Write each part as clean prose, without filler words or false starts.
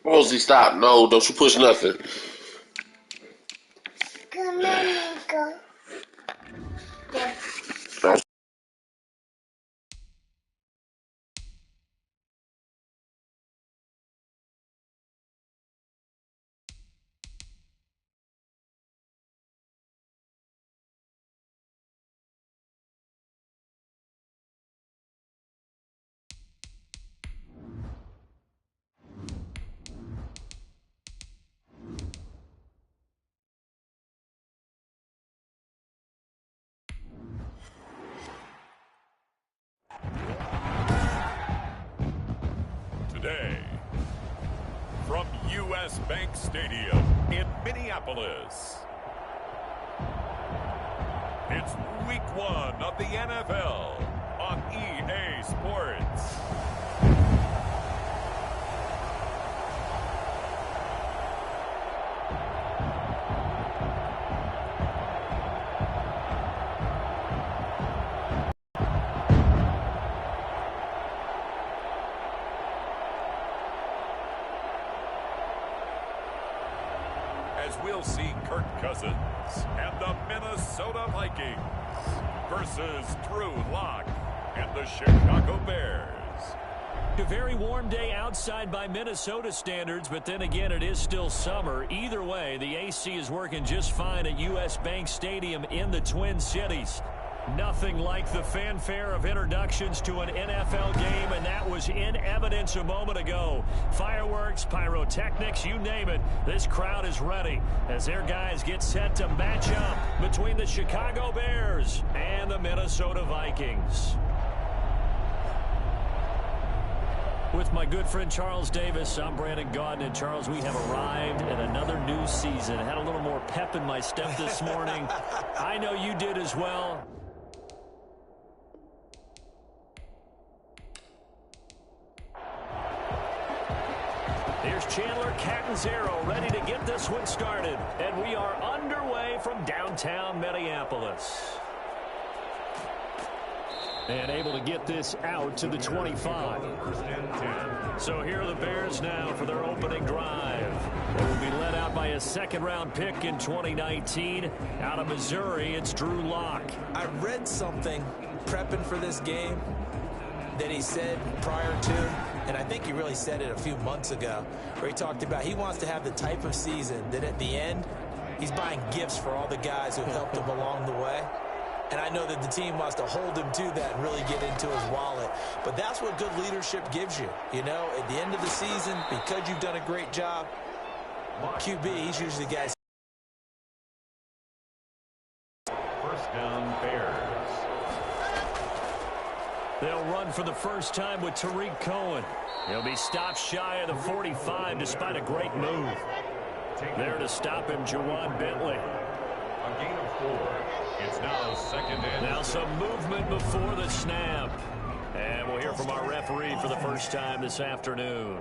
Rosie, stop. No, don't you push nothing. Come on, Nico. Today, from U.S. Bank Stadium in Minneapolis, it's Week 1 of the NFL on EA Sports. As we'll see Kirk Cousins and the Minnesota Vikings versus Drew Lock and the Chicago Bears. A very warm day outside by Minnesota standards, but then again, it is still summer. Either way, the AC is working just fine at U.S. Bank Stadium in the Twin Cities. Nothing like the fanfare of introductions to an NFL game, and that was in evidence a moment ago. Fireworks, pyrotechnics, you name it. This crowd is ready as their guys get set to match up between the Chicago Bears and the Minnesota Vikings. With my good friend Charles Davis, I'm Brandon Gaudin. And Charles, we have arrived at another new season. I had a little more pep in my step this morning. I know you did as well. Here's Chandler Catanzaro ready to get this one started. And we are underway from downtown Minneapolis. And able to get this out to the 25. So here are the Bears now for their opening drive. They will be led out by a second-round pick in 2019. Out of Missouri, it's Drew Lock. I read something prepping for this game that he said prior to, and I think he really said it a few months ago, where he talked about he wants to have the type of season that at the end, he's buying gifts for all the guys who helped him along the way. And I know that the team wants to hold him to that and really get into his wallet. But that's what good leadership gives you. You know, at the end of the season, because you've done a great job, QB, he's usually the guy. First down, Bears. They'll run for the first time with Tariq Cohen. He'll be stopped shy of the 45 despite a great move. There to stop him, Jawan Bentley. A gain of 4. It's now second and now some movement before the snap. And we'll hear from our referee for the first time this afternoon.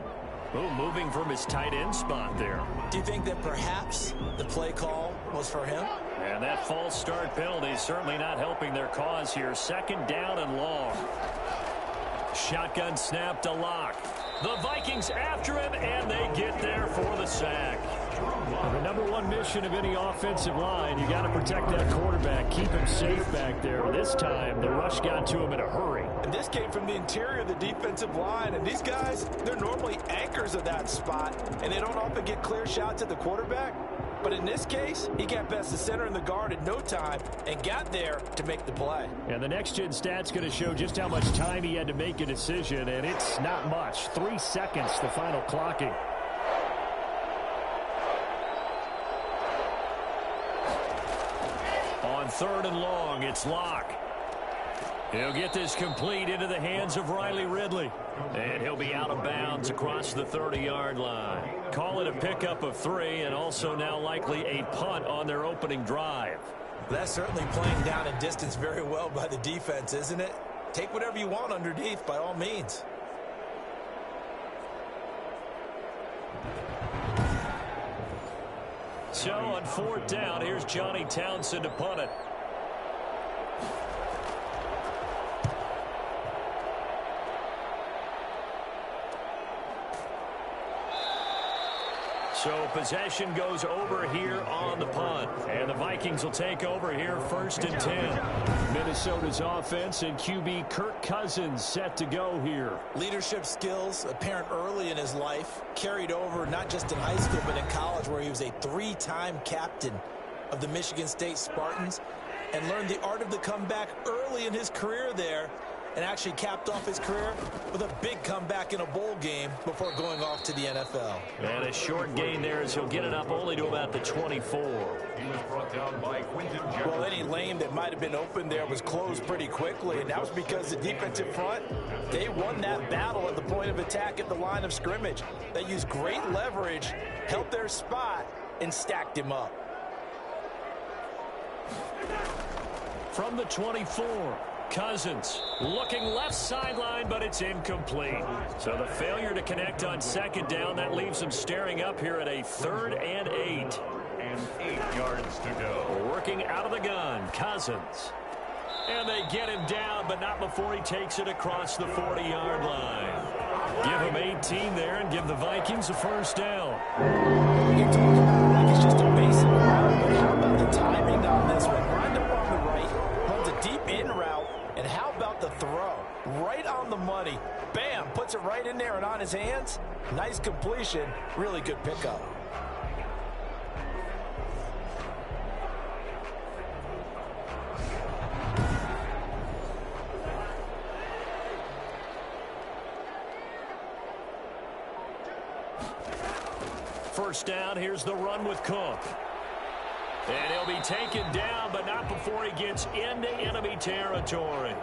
Ooh, moving from his tight end spot there. Do you think that perhaps the play call was for him? And that false start penalty is certainly not helping their cause here. Second down and long. Shotgun snap to Lock. The Vikings after him, and they get there for the sack. The number one mission of any offensive line, you got to protect that quarterback, keep him safe back there. This time, the rush got to him in a hurry. And this came from the interior of the defensive line, and these guys, they're normally anchors of that spot, and they don't often get clear shots at the quarterback. But in this case, he got past the center and the guard in no time and got there to make the play. And the next-gen stat's going to show just how much time he had to make a decision, and it's not much. 3 seconds, the final clocking. On third and long, it's Lock. He'll get this complete into the hands of Riley Ridley. And he'll be out of bounds across the 30-yard line. Call it a pickup of 3, and also now likely a punt on their opening drive. That's certainly playing down and distance very well by the defense, isn't it? Take whatever you want underneath, by all means. So on 4th down, here's Johnny Townsend to punt it. So possession goes over here on the punt. And the Vikings will take over here 1st and 10. Minnesota's offense and QB Kirk Cousins set to go here. Leadership skills apparent early in his life, carried over not just in high school but in college, where he was a 3-time captain of the Michigan State Spartans and learned the art of the comeback early in his career there, and actually capped off his career with a big comeback in a bowl game before going off to the NFL. And a short gain there as he'll get it up only to about the 24. He was brought down by Quinton Jefferson. Well, any lane that might have been open there was closed pretty quickly, and that was because the defensive front, they won that battle at the point of attack at the line of scrimmage. They used great leverage, held their spot, and stacked him up. From the 24, Cousins looking left sideline, but it's incomplete. So the failure to connect on 2nd down, that leaves him staring up here at a 3rd and 8. And 8 yards to go. Working out of the gun, Cousins. And they get him down, but not before he takes it across the 40-yard line. Give him 18 there and give the Vikings a 1st down. You're talking about like it's just a basic route, but how about the timing on this one? Lined up on the right, runs a deep in route, and how about the throw? Right on the money. Bam, puts it right in there and on his hands. Nice completion, really good pickup. First down, here's the run with Cook. And he'll be taken down, but not before he gets into enemy territory.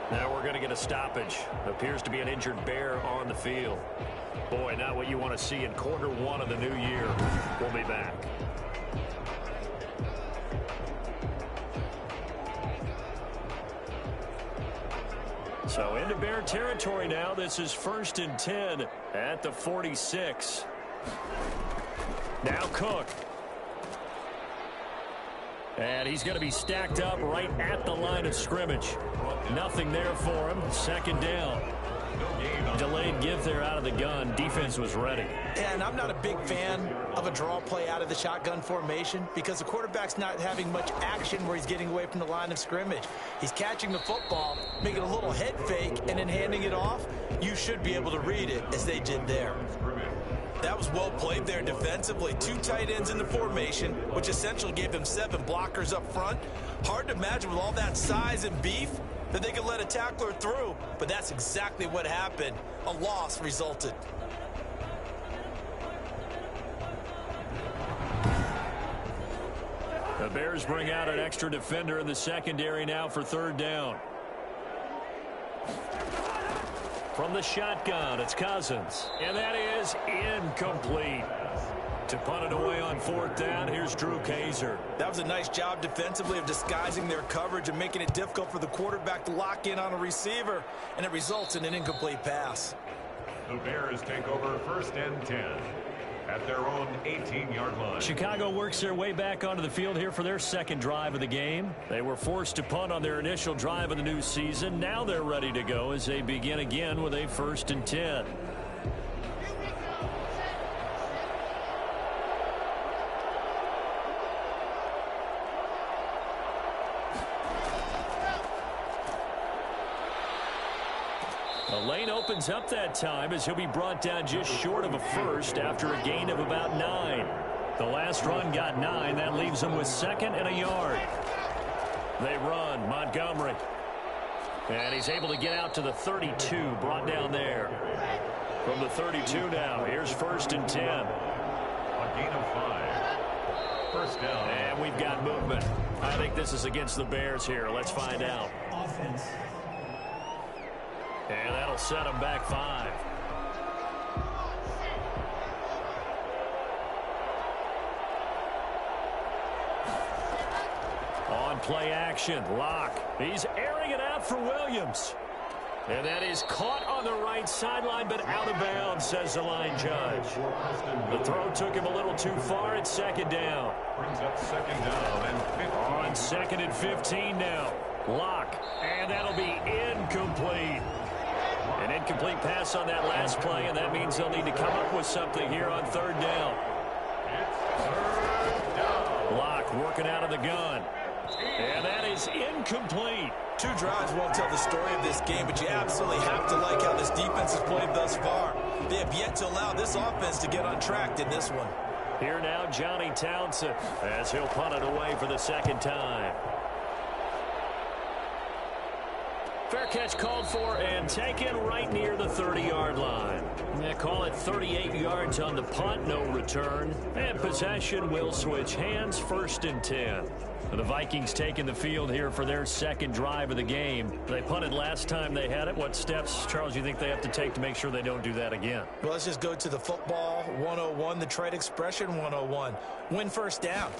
Now we're going to get a stoppage. Appears to be an injured Bear on the field. Boy, not what you want to see in quarter 1 of the new year. We'll be back. So into Bear territory now. This is 1st and 10 at the 46. Now Cook. And he's going to be stacked up right at the line of scrimmage. Nothing there for him. 2nd down. Delayed give there out of the gun. Defense was ready. And I'm not a big fan of a draw play out of the shotgun formation because the quarterback's not having much action where he's getting away from the line of scrimmage. He's catching the football, making a little head fake, and then handing it off. You should be able to read it as they did there. That was well played there defensively. 2 tight ends in the formation, which essentially gave them 7 blockers up front. Hard to imagine with all that size and beef that they could let a tackler through, but that's exactly what happened. A loss resulted. The Bears bring out an extra defender in the secondary now for 3rd down. From the shotgun, it's Cousins. And that is incomplete. To punt it away on 4th down, here's Drew Kaiser. That was a nice job defensively of disguising their coverage and making it difficult for the quarterback to lock in on a receiver, and it results in an incomplete pass. The Bears take over 1st and 10 at their own 18-yard line. Chicago works their way back onto the field here for their 2nd drive of the game. They were forced to punt on their initial drive of the new season. Now they're ready to go as they begin again with a 1st and 10. The lane opens up that time as he'll be brought down just short of a 1st after a gain of about 9. The last run got 9. That leaves him with 2nd and a yard. They run. Montgomery. And he's able to get out to the 32. Brought down there. From the 32 now. Here's 1st and 10. A gain of 5. 1st down. And we've got movement. I think this is against the Bears here. Let's find out. Offense. And that'll set them back 5. On play action, Locke. He's airing it out for Williams. And that is caught on the right sideline, but out of bounds, says the line judge. The throw took him a little too far. It's second down. Brings up second down and 15. On 2nd and 15 now. Lock. And that'll be incomplete. An incomplete pass on that last play, and that means they'll need to come up with something here on 3rd down. Lock working out of the gun. And that is incomplete. 2 drives won't tell the story of this game, but you absolutely have to like how this defense has played thus far. They have yet to allow this offense to get untracked in this one. Here now, Johnny Townsend, as he'll punt it away for the 2nd time. Fair catch called for and taken right near the 30-yard line. They call it 38 yards on the punt, no return. And possession will switch hands, 1st and 10. The Vikings taking the field here for their 2nd drive of the game. They punted last time they had it. What steps, Charles, do you think they have to take to make sure they don't do that again? Well, let's just go to the football 101, the trade expression 101. Win 1st down.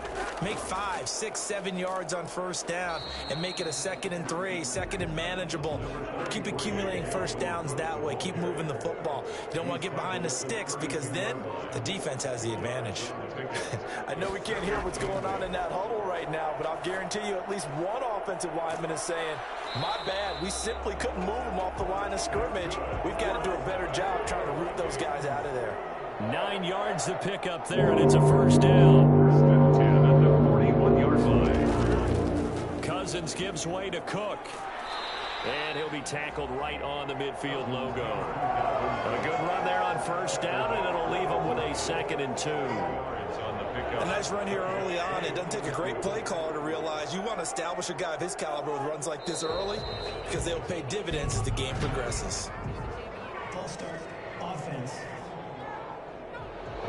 Make 5, 6, 7 yards on 1st down and make it a 2nd and 3, 2nd and manageable. Keep accumulating 1st downs that way. Keep moving the football. You don't want to get behind the sticks because then the defense has the advantage. I know we can't hear what's going on in that huddle right now, but I'll guarantee you at least one offensive lineman is saying, my bad, we simply couldn't move them off the line of scrimmage. We've got to do a better job trying to root those guys out of there. 9 yards to pick up there, and it's a 1st down. 1st and 10 at the 41-yard line. Cousins gives way to Cook. And he'll be tackled right on the midfield logo. A good run there on 1st down, and it'll leave him with a 2nd and 2. A nice run here early on. It doesn't take a great play caller to realize you want to establish a guy of his caliber with runs like this early because they'll pay dividends as the game progresses. Ball start, offense.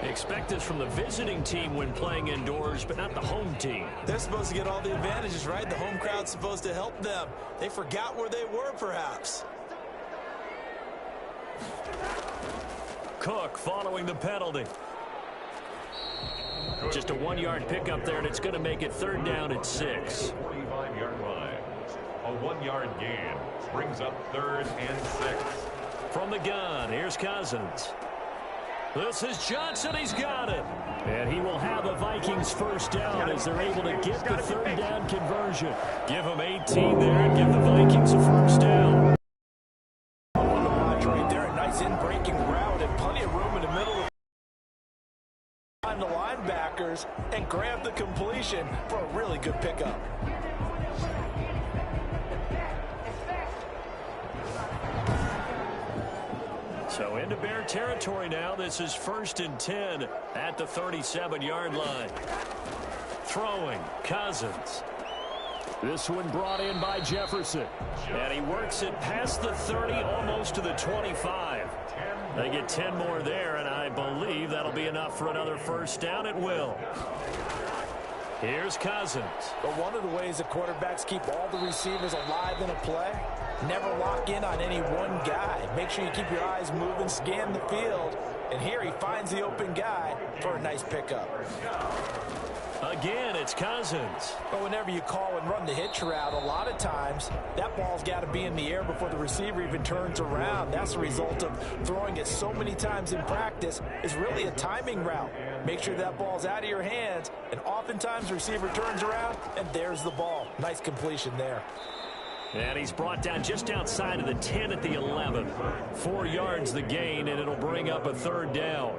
Expect this from the visiting team when playing indoors, but not the home team. They're supposed to get all the advantages, right? The home crowd's supposed to help them. They forgot where they were, perhaps. Cook following the penalty. Just a 1-yard pickup there, and it's going to make it 3rd down at 6. 45-yard line. A 1-yard gain brings up 3rd and 6. From the gun, here's Cousins. This is Johnson. He's got it. And he will have a Vikings 1st down as they're able to get the 3rd down conversion. Give them 18 there and give the Vikings a 1st down. Right there, a nice in-breaking route and plenty of room in the middle of the linebackers and grab the completion for a really good pickup. So into Bear territory now. This is 1st and 10 at the 37-yard line. Throwing, Cousins. This one brought in by Jefferson. And he works it past the 30, almost to the 25. They get 10 more there, and I believe that'll be enough for another 1st down. It will. Here's Cousins. But one of the ways the quarterbacks keep all the receivers alive in a play, never lock in on any one guy. Make sure you keep your eyes moving, scan the field, and here he finds the open guy for a nice pickup. Again, it's Cousins. But whenever you call and run the hitch route, a lot of times that ball's got to be in the air before the receiver even turns around. That's the result of throwing it so many times in practice. Is really a timing route. Make sure that ball's out of your hands, and oftentimes the receiver turns around, and there's the ball. Nice completion there. And he's brought down just outside of the 10 at the 11. 4 yards the gain, and it'll bring up a 3rd down.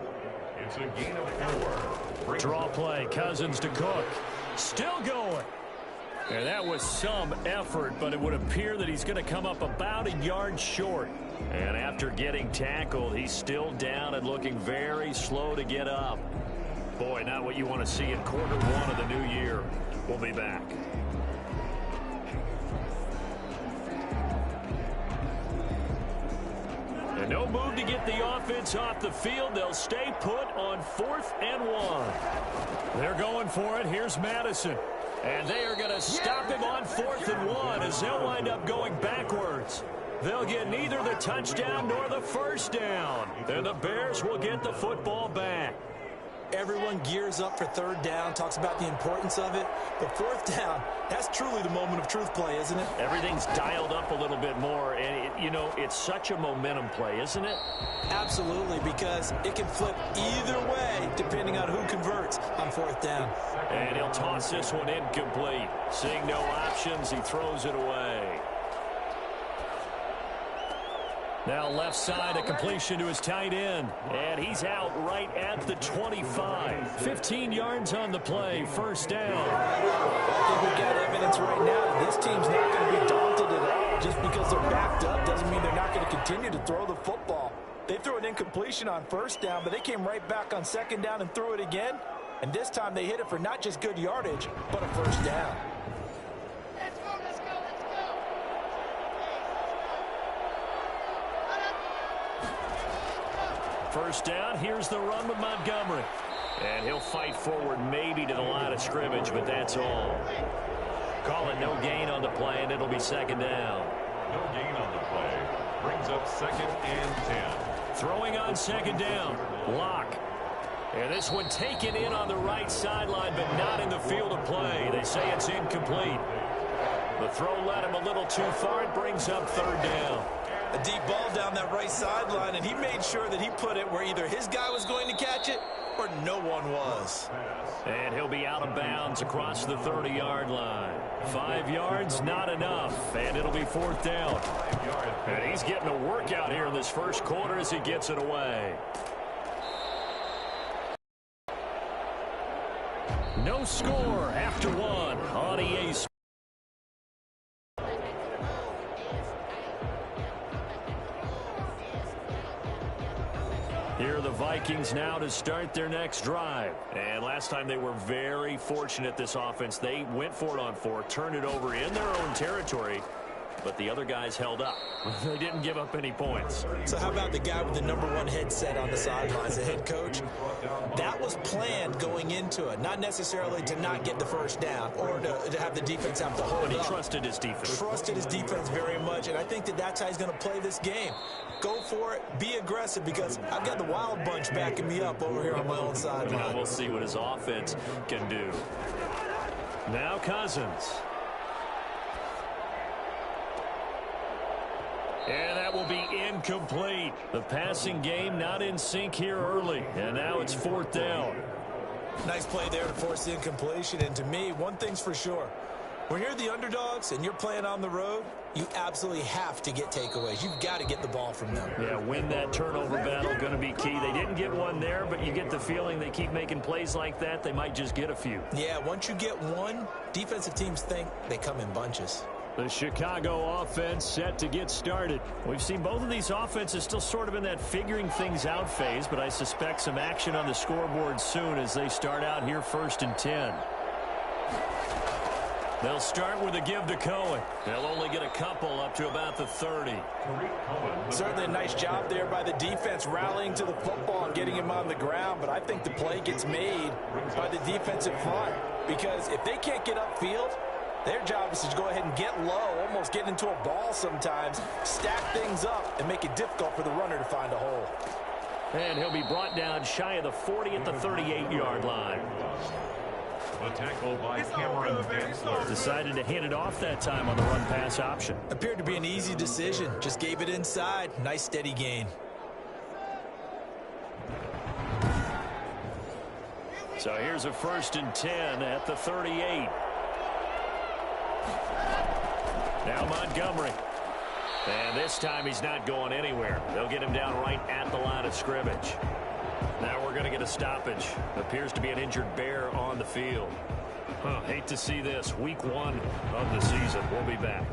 It's a gain of 4. Draw play, Cousins to Cook. Still going. And that was some effort, but it would appear that he's going to come up about a yard short. And after getting tackled, he's still down and looking very slow to get up. Boy, not what you want to see in quarter 1 of the new year. We'll be back. And no move to get the offense off the field. They'll stay put on 4th and 1. They're going for it. Here's Madison. And they are going to stop him on 4th and 1 as they'll wind up going backwards. They'll get neither the touchdown nor the 1st down. And the Bears will get the football back. Everyone gears up for third down, talks about the importance of it. But fourth down, that's truly the moment of truth play, isn't it? Everything's dialed up a little bit more, and, it's such a momentum play, isn't it? Absolutely, because it can flip either way depending on who converts on fourth down. And he'll toss this one incomplete. Seeing no options, he throws it away. Now left side, a completion to his tight end. And he's out right at the 25. 15 yards on the play, first down. I think we've got evidence right now that this team's not going to be daunted at all. Just because they're backed up doesn't mean they're not going to continue to throw the football. They threw an incompletion on first down, but they came right back on second down and threw it again. And this time they hit it for not just good yardage, but a first down. First down, here's the run with Montgomery. And he'll fight forward maybe to the line of scrimmage, but that's all. Call it no gain on the play, and it'll be second down. No gain on the play. Brings up 2nd and 10. Throwing on second down, Locke. And this one taken in on the right sideline, but not in the field of play. They say it's incomplete. The throw led him a little too far. It brings up third down. A deep ball down that right sideline, and he made sure that he put it where either his guy was going to catch it or no one was. And he'll be out of bounds across the 30-yard line. 5 yards, not enough, and it'll be fourth down. And he's getting a workout here in this first quarter as he gets it away. No score after one on EA Sports. Here are the Vikings now to start their next drive. And last time they were very fortunate, this offense. They went for it on 4, turned it over in their own territory, but the other guys held up. They didn't give up any points. So how about the guy with the #1 headset on the sidelines, the head coach? That was planned going into it, not necessarily to not get the first down or to have the defense have to hold But he up. trusted his defense. Trusted his defense very much, and I think that that's how he's going to play this game. Go for it, be aggressive, because I've got the wild bunch backing me up over here on my own sideline. We'll see what his offense can do. Now Cousins. And that will be incomplete. The passing game not in sync here early, and now it's fourth down. Nice play there to force the incompletion, and to me, one thing's for sure. When you're the underdogs and you're playing on the road, you absolutely have to get takeaways. You've got to get the ball from them. Yeah, win that turnover battle, going to be key. They didn't get one there, but you get the feeling they keep making plays like that, they might just get a few. Yeah, once you get one, defensive teams think they come in bunches. The Chicago offense set to get started. We've seen both of these offenses still sort of in that figuring things out phase, but I suspect some action on the scoreboard soon as they start out here 1st and 10. They'll start with a give to Cohen. They'll only get a couple up to about the 30. Certainly a nice job there by the defense rallying to the football and getting him on the ground, but I think the play gets made by the defensive front, because if they can't get upfield, their job is to go ahead and get low, almost get into a ball sometimes, stack things up, and make it difficult for the runner to find a hole. And he'll be brought down shy of the 40 at the 38-yard line. The tackle by Cameron Dantzler. Decided to hand it off that time on the run-pass option. Appeared to be an easy decision. Just gave it inside. Nice steady gain. So here's a 1st and 10 at the 38. Now Montgomery. And this time he's not going anywhere. They'll get him down right at the line of scrimmage. Now we're going to get a stoppage. Appears to be an injured Bear on the field. Hate to see this. Week 1 of the season. We'll be back.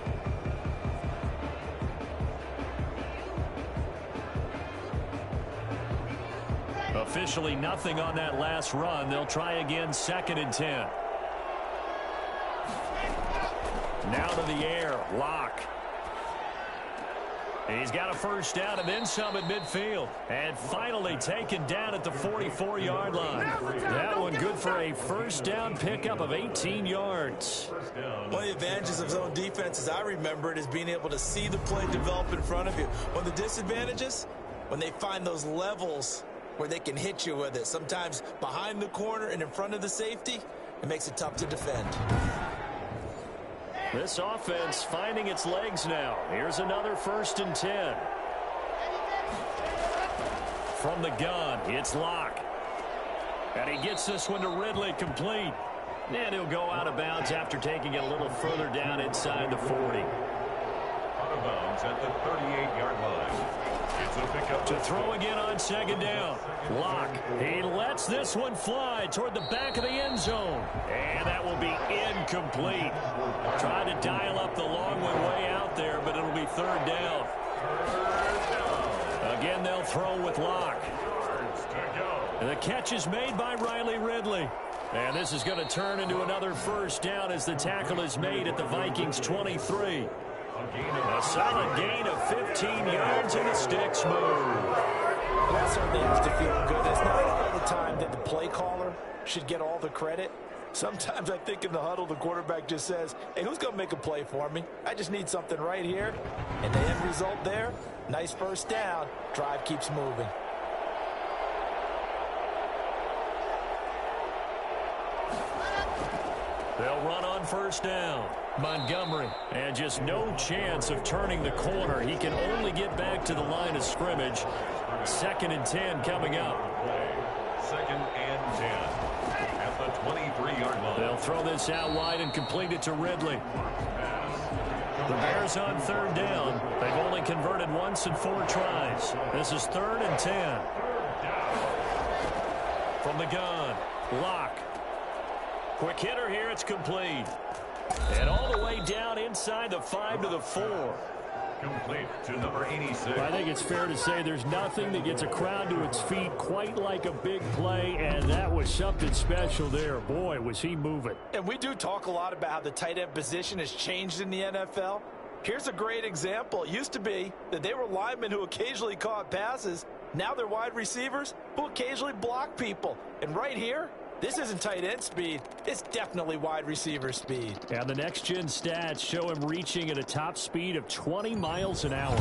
Officially nothing on that last run. They'll try again 2nd and 10. Now to the air. Locke. He's got a first down and then some at midfield. And finally taken down at the 44-yard line. That one good for a first down pickup of 18 yards. One of the advantages of zone defense, as I remember it, is being able to see the play develop in front of you. One of the disadvantages, when they find those levels where they can hit you with it. Sometimes behind the corner and in front of the safety, it makes it tough to defend. This offense finding its legs now. Here's another 1st and 10. From the gun, it's Locke. And he gets this one to Ridley, complete. And he'll go out of bounds after taking it a little further down inside the 40. Out of bounds at the 38-yard line. It's a pickup To throw again on 2nd down. Locke, he lets this one fly toward the back of the end zone. And that will be incomplete. Trying to dial up the long one way out there, but it'll be 3rd down. Again, they'll throw with Locke. And the catch is made by Riley Ridley. And this is going to turn into another 1st down as the tackle is made at the Vikings 23. A solid gain of 15 yards and the sticks move. That certainly has to feel good. It's not all the time that the play caller should get all the credit. Sometimes I think in the huddle, the quarterback just says, hey, who's going to make a play for me? I just need something right here. And the end result there, nice 1st down. Drive keeps moving. They'll run on 1st down. Montgomery, and just no chance of turning the corner. He can only get back to the line of scrimmage. 2nd and 10 coming up. 2nd and 10 at the 23-yard line. They'll throw this out wide and complete it to Ridley. The Bears on 3rd down. They've only converted once in 4 tries. This is 3rd and 10. From the gun, Locke. Quick hitter here, it's complete. And all the way down inside the 5 to the 4. Complete to number 86. I think it's fair to say there's nothing that gets a crowd to its feet quite like a big play, and that was something special there. Boy, was he moving. And we do talk a lot about how the tight end position has changed in the NFL. Here's a great example. It used to be that they were linemen who occasionally caught passes. Now they're wide receivers who occasionally block people. And right here, this isn't tight end speed. It's definitely wide receiver speed. And the next-gen stats show him reaching at a top speed of 20 miles an hour.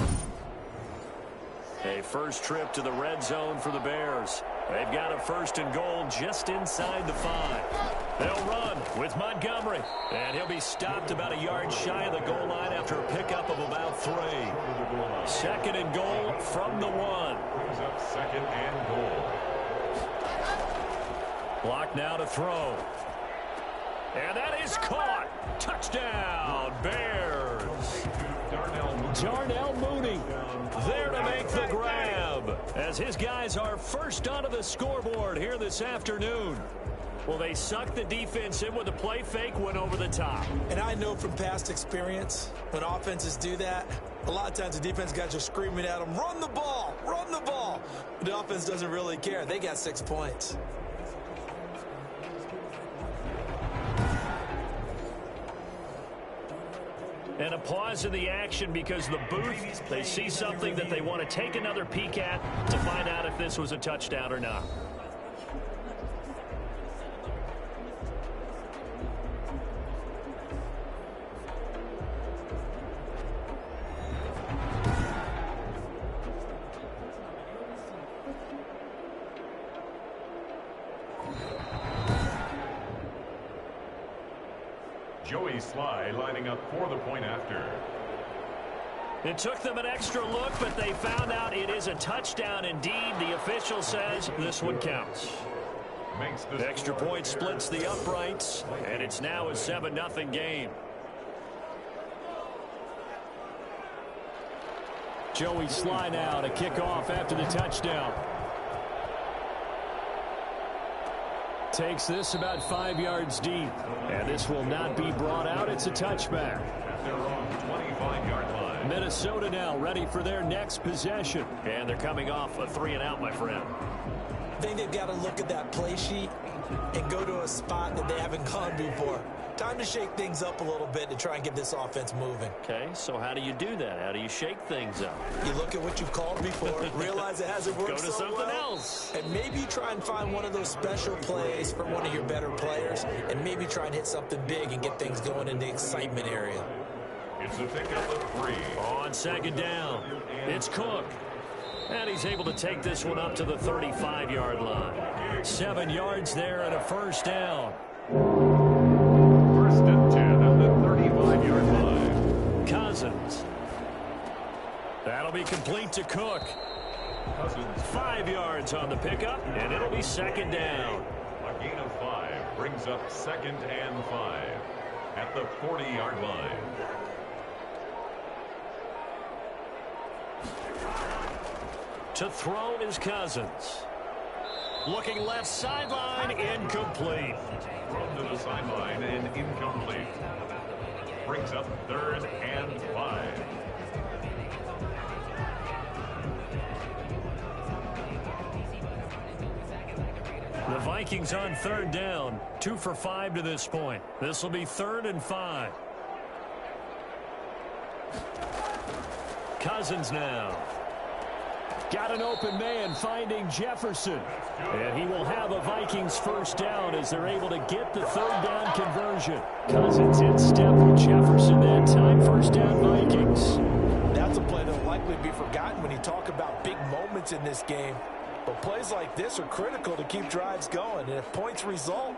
A first trip to the red zone for the Bears. They've got a 1st and goal just inside the 5. They'll run with Montgomery. And he'll be stopped about a yard shy of the goal line after a pickup of about 3. 2nd and goal from the 1. Brings up 2nd and goal. Block now to throw. And that is caught. Touchdown, Bears. Darnell Mooney there to make the grab as his guys are first onto the scoreboard here this afternoon. Well, they sucked the defense in with a play fake, went over the top. And I know from past experience, when offenses do that, a lot of times the defense guys are screaming at them, run the ball, run the ball. The offense doesn't really care. They got 6 points. And a pause in the action because the booth, they see something that they want to take another peek at to find out if this was a touchdown or not. Joey Sly lining up for the point after. It took them an extra look, but they found out it is a touchdown indeed. The official says this one counts. Makes the extra point splits the uprights, and it's now a 7-0 game. Joey Sly now to kick off after the touchdown. Takes this about 5 yards deep, and this will not be brought out. It's a touchback. At their own 25-yard line. Minnesota now ready for their next possession, and they're coming off a 3-and-out, my friend. I think they've got to look at that play sheet and go to a spot that they haven't gone before. Time to shake things up a little bit to try and get this offense moving. Okay, so how do you do that? How do you shake things up? You look at what you've called before, realize it hasn't worked Go to so something well, else. and maybe try and find one of those special plays for one of your better players, and maybe try and hit something big and get things going in the excitement area. It's a pickup of 3. On 2nd down, it's Cook. And he's able to take this one up to the 35-yard line. 7 yards there and a first down. First and 10 at the 35-yard line. Cousins. That'll be complete to Cook. 5 yards on the pickup, and it'll be second down. A gain of 5 brings up second and 5 at the 40-yard line. To throw is Cousins. Looking left sideline, incomplete. Thrown to the sideline and incomplete. Brings up third and 5. The Vikings on third down. 2 for 5 to this point. This will be 3rd and 5. Cousins now. Got an open man finding Jefferson. And he will have a Vikings first down as they're able to get the 3rd down conversion. Cousins in step with Jefferson that time. First down Vikings. That's a play that will likely be forgotten when you talk about big moments in this game. But plays like this are critical to keep drives going. And if points result,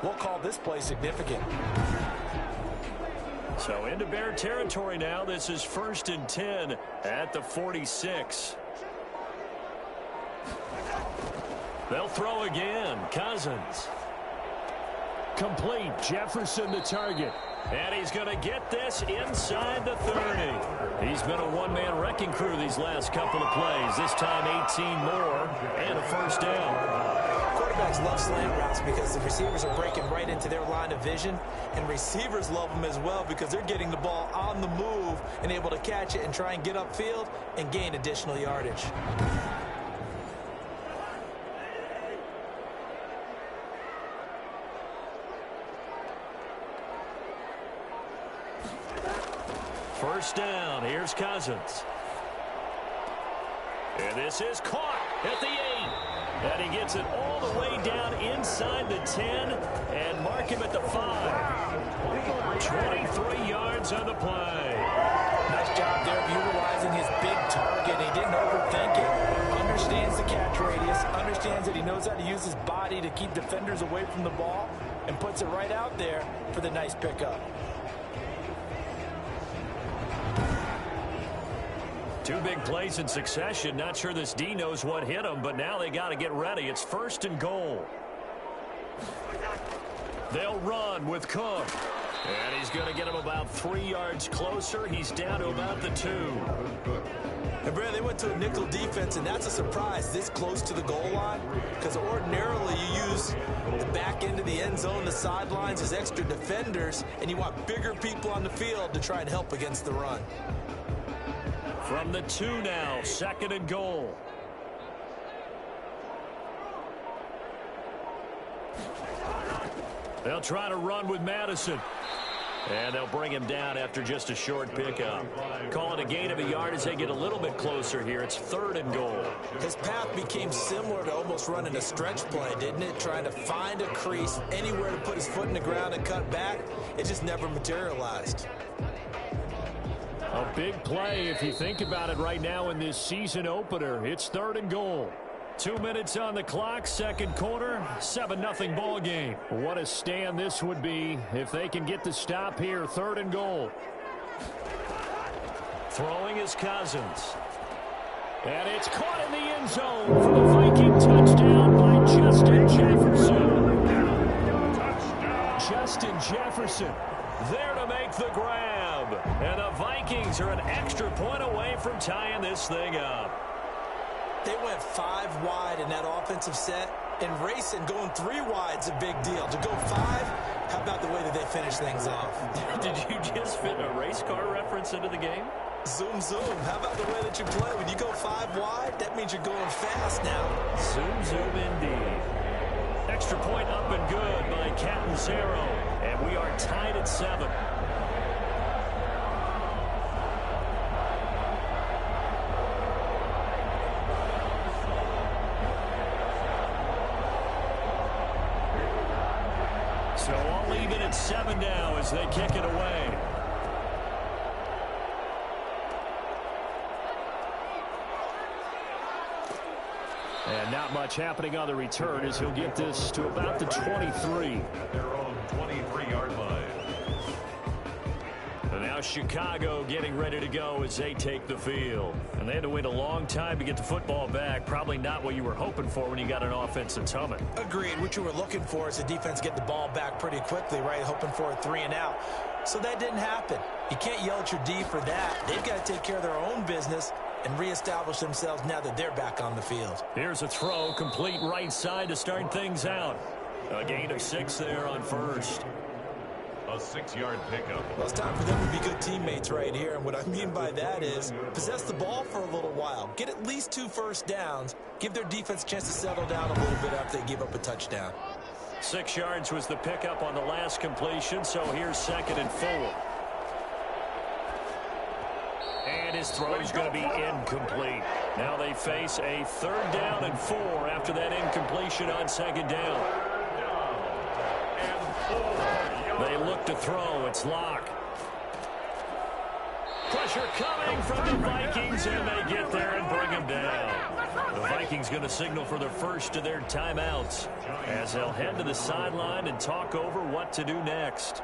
we'll call this play significant. So into Bear territory now. This is 1st and 10 at the 46. They'll throw again. Cousins. Complete. Jefferson the target. And he's going to get this inside the 30. He's been a one-man wrecking crew these last couple of plays. This time 18 more and a first down. Quarterbacks love slant routes because the receivers are breaking right into their line of vision. And receivers love them as well because they're getting the ball on the move and able to catch it and try and get upfield and gain additional yardage. First down. Here's Cousins. And this is caught at the 8. And he gets it all the way down inside the 10 and mark him at the 5. 23 yards on the play. Nice job there of utilizing his big target. He didn't overthink it. Understands the catch radius. Understands that he knows how to use his body to keep defenders away from the ball. And puts it right out there for the nice pickup. 2 big plays in succession. Not sure this D knows what hit him, but now they got to get ready. It's 1st and goal. They'll run with Cook. And he's going to get him about 3 yards closer. He's down to about the 2. And Brad, they went to a nickel defense, and that's a surprise this close to the goal line. Because ordinarily you use the back end of the end zone, the sidelines as extra defenders, and you want bigger people on the field to try and help against the run. From the 2 now, 2nd and goal. They'll try to run with Madison. And they'll bring him down after just a short pickup. Call it a gain of a yard as they get a little bit closer here. It's 3rd and goal. His path became similar to almost running a stretch play, didn't it? Trying to find a crease, anywhere to put his foot in the ground and cut back. It just never materialized. A big play if you think about it right now in this season opener. It's 3rd and goal. 2 minutes on the clock, 2nd quarter, 7-0 ball game. What a stand this would be if they can get the stop here. 3rd and goal. Throwing is Cousins. And it's caught in the end zone for the Viking touchdown by Justin Jefferson. Justin Jefferson there to make the grab. And the Vikings are an extra point away from tying this thing up. They went 5 wide in that offensive set, and racing going 3 wide's a big deal. To go 5, how about the way that they finish things off? Did you just fit a race car reference into the game? Zoom, zoom. How about the way that you play? When you go 5 wide, that means you're going fast now. Zoom, zoom indeed. Extra point up and good by Catanzaro. And we are tied at 7. So all even at 7 now as they kick it away. And not much happening on the return as he'll get this to about the 23. At their own 23-yard line. And now Chicago getting ready to go as they take the field. And they had to wait a long time to get the football back. Probably not what you were hoping for when you got an offense that's humming. Agreed. What you were looking for is the defense get the ball back pretty quickly, right? Hoping for a 3 and out. So that didn't happen. You can't yell at your D for that. They've got to take care of their own business and reestablish themselves now that they're back on the field. Here's a throw, complete right side to start things out. A gain of 6 there on first. A 6-yard pickup. Well, it's time for them to be good teammates right here. And what I mean by that is possess the ball for a little while. Get at least 2 first downs. Give their defense a chance to settle down a little bit after they give up a touchdown. 6 yards was the pickup on the last completion, so here's 2nd and 4. And his throw is going to be incomplete. Now they face a 3rd down and 4 after that incompletion on 2nd down. They look to throw. It's Locke. Pressure coming from the Vikings, and they get there and bring him down. The Vikings going to signal for the first of their timeouts as they'll head to the sideline and talk over what to do next.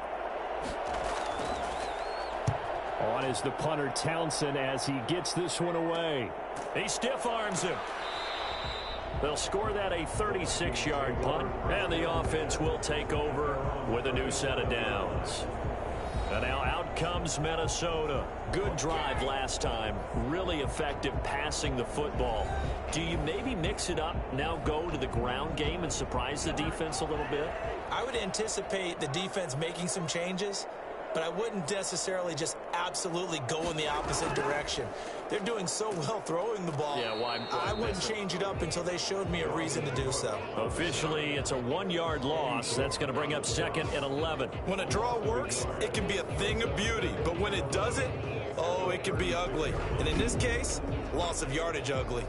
On is the punter Townsend as he gets this one away. He stiff arms him. They'll score that a 36-yard punt, and the offense will take over with a new set of downs. And now out comes Minnesota. Good drive last time. Really effective passing the football. Do you maybe mix it up, now go to the ground game and surprise the defense a little bit? I would anticipate the defense making some changes, but I wouldn't necessarily just absolutely go in the opposite direction. They're doing so well throwing the ball. Yeah, why I wouldn't change it up until they showed me a reason to do so. Officially, it's a 1-yard loss. That's going to bring up 2nd and 11. When a draw works, it can be a thing of beauty. But when it doesn't, oh, it can be ugly. And in this case, loss of yardage ugly.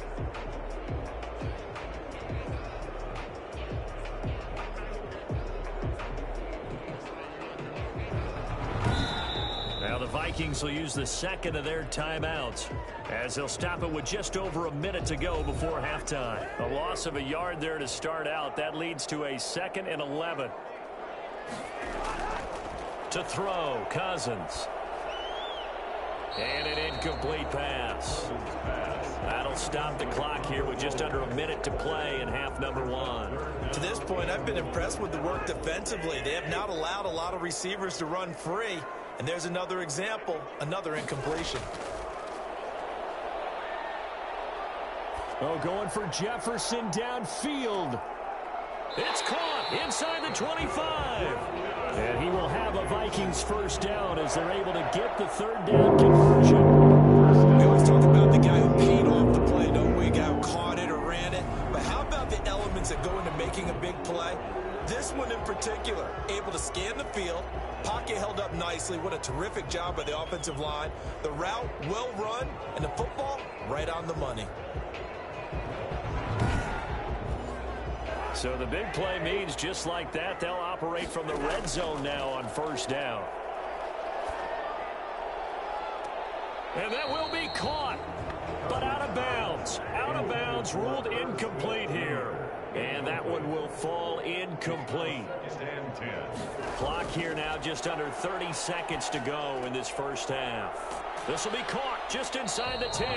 Now the Vikings will use the 2nd of their timeouts as they'll stop it with just over a minute to go before halftime. A loss of a yard there to start out. That leads to a 2nd and 11. To throw, Cousins. And an incomplete pass. That'll stop the clock here with just under a minute to play in half number 1. To this point, I've been impressed with the work defensively. They have not allowed a lot of receivers to run free. And there's another example, another incompletion. Oh, going for Jefferson downfield. It's caught inside the 25. And he will have a Vikings first down as they're able to get the 3rd down conversion. We always talk about the guy who paid off the play, don't we? Guy who caught it or ran it. But how about the elements that go into making a big play? This one in particular, able to scan the field, pocket held up nicely. What a terrific job by the offensive line. The route well run, and the football right on the money. So the big play means just like that, they'll operate from the red zone now on first down. And that will be caught, but out of bounds. Out of bounds, ruled incomplete here. And that one will fall incomplete. Clock here now just under 30 seconds to go in this first half. This will be caught just inside the 10.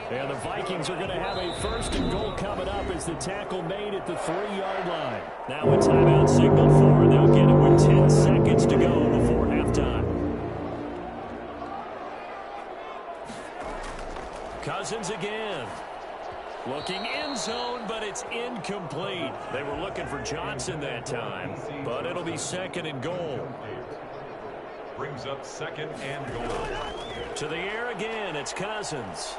And the Vikings are going to have a 1st and goal coming up as the tackle made at the 3-yard line. Now a timeout signal for, and they'll get it with 10 seconds to go before halftime. Cousins again. Looking end zone, but it's incomplete. They were looking for Johnson that time, but it'll be 2nd and goal. Brings up 2nd and goal. To the air again, it's Cousins.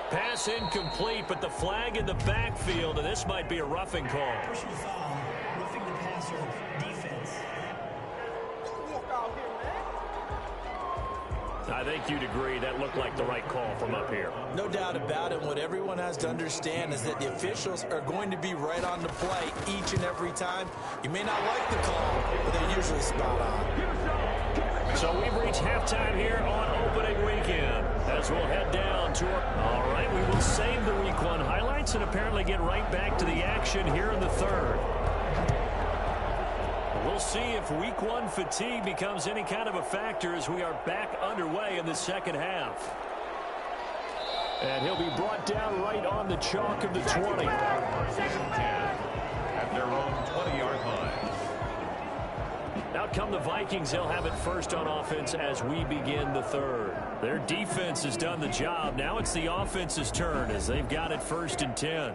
Pass incomplete, but the flag in the backfield, and this might be a roughing call. Personal foul, roughing the passer, defense. I think you'd agree that looked like the right call from up here. No doubt about it. What everyone has to understand is that the officials are going to be right on the play each and every time. You may not like the call, but they're usually spot on. So we've reached halftime here on opening weekend as we'll head down to our... All right, we will save the Week 1 timeouts and apparently get right back to the action here in the third. We'll see if week one fatigue becomes any kind of a factor as we are back underway in the second half. And he'll be brought down right on the chalk of the 20. At their own 20-yard line. Out come the Vikings. They'll have it first on offense as we begin the third. Their defense has done the job. Now it's the offense's turn as they've got it first and 10.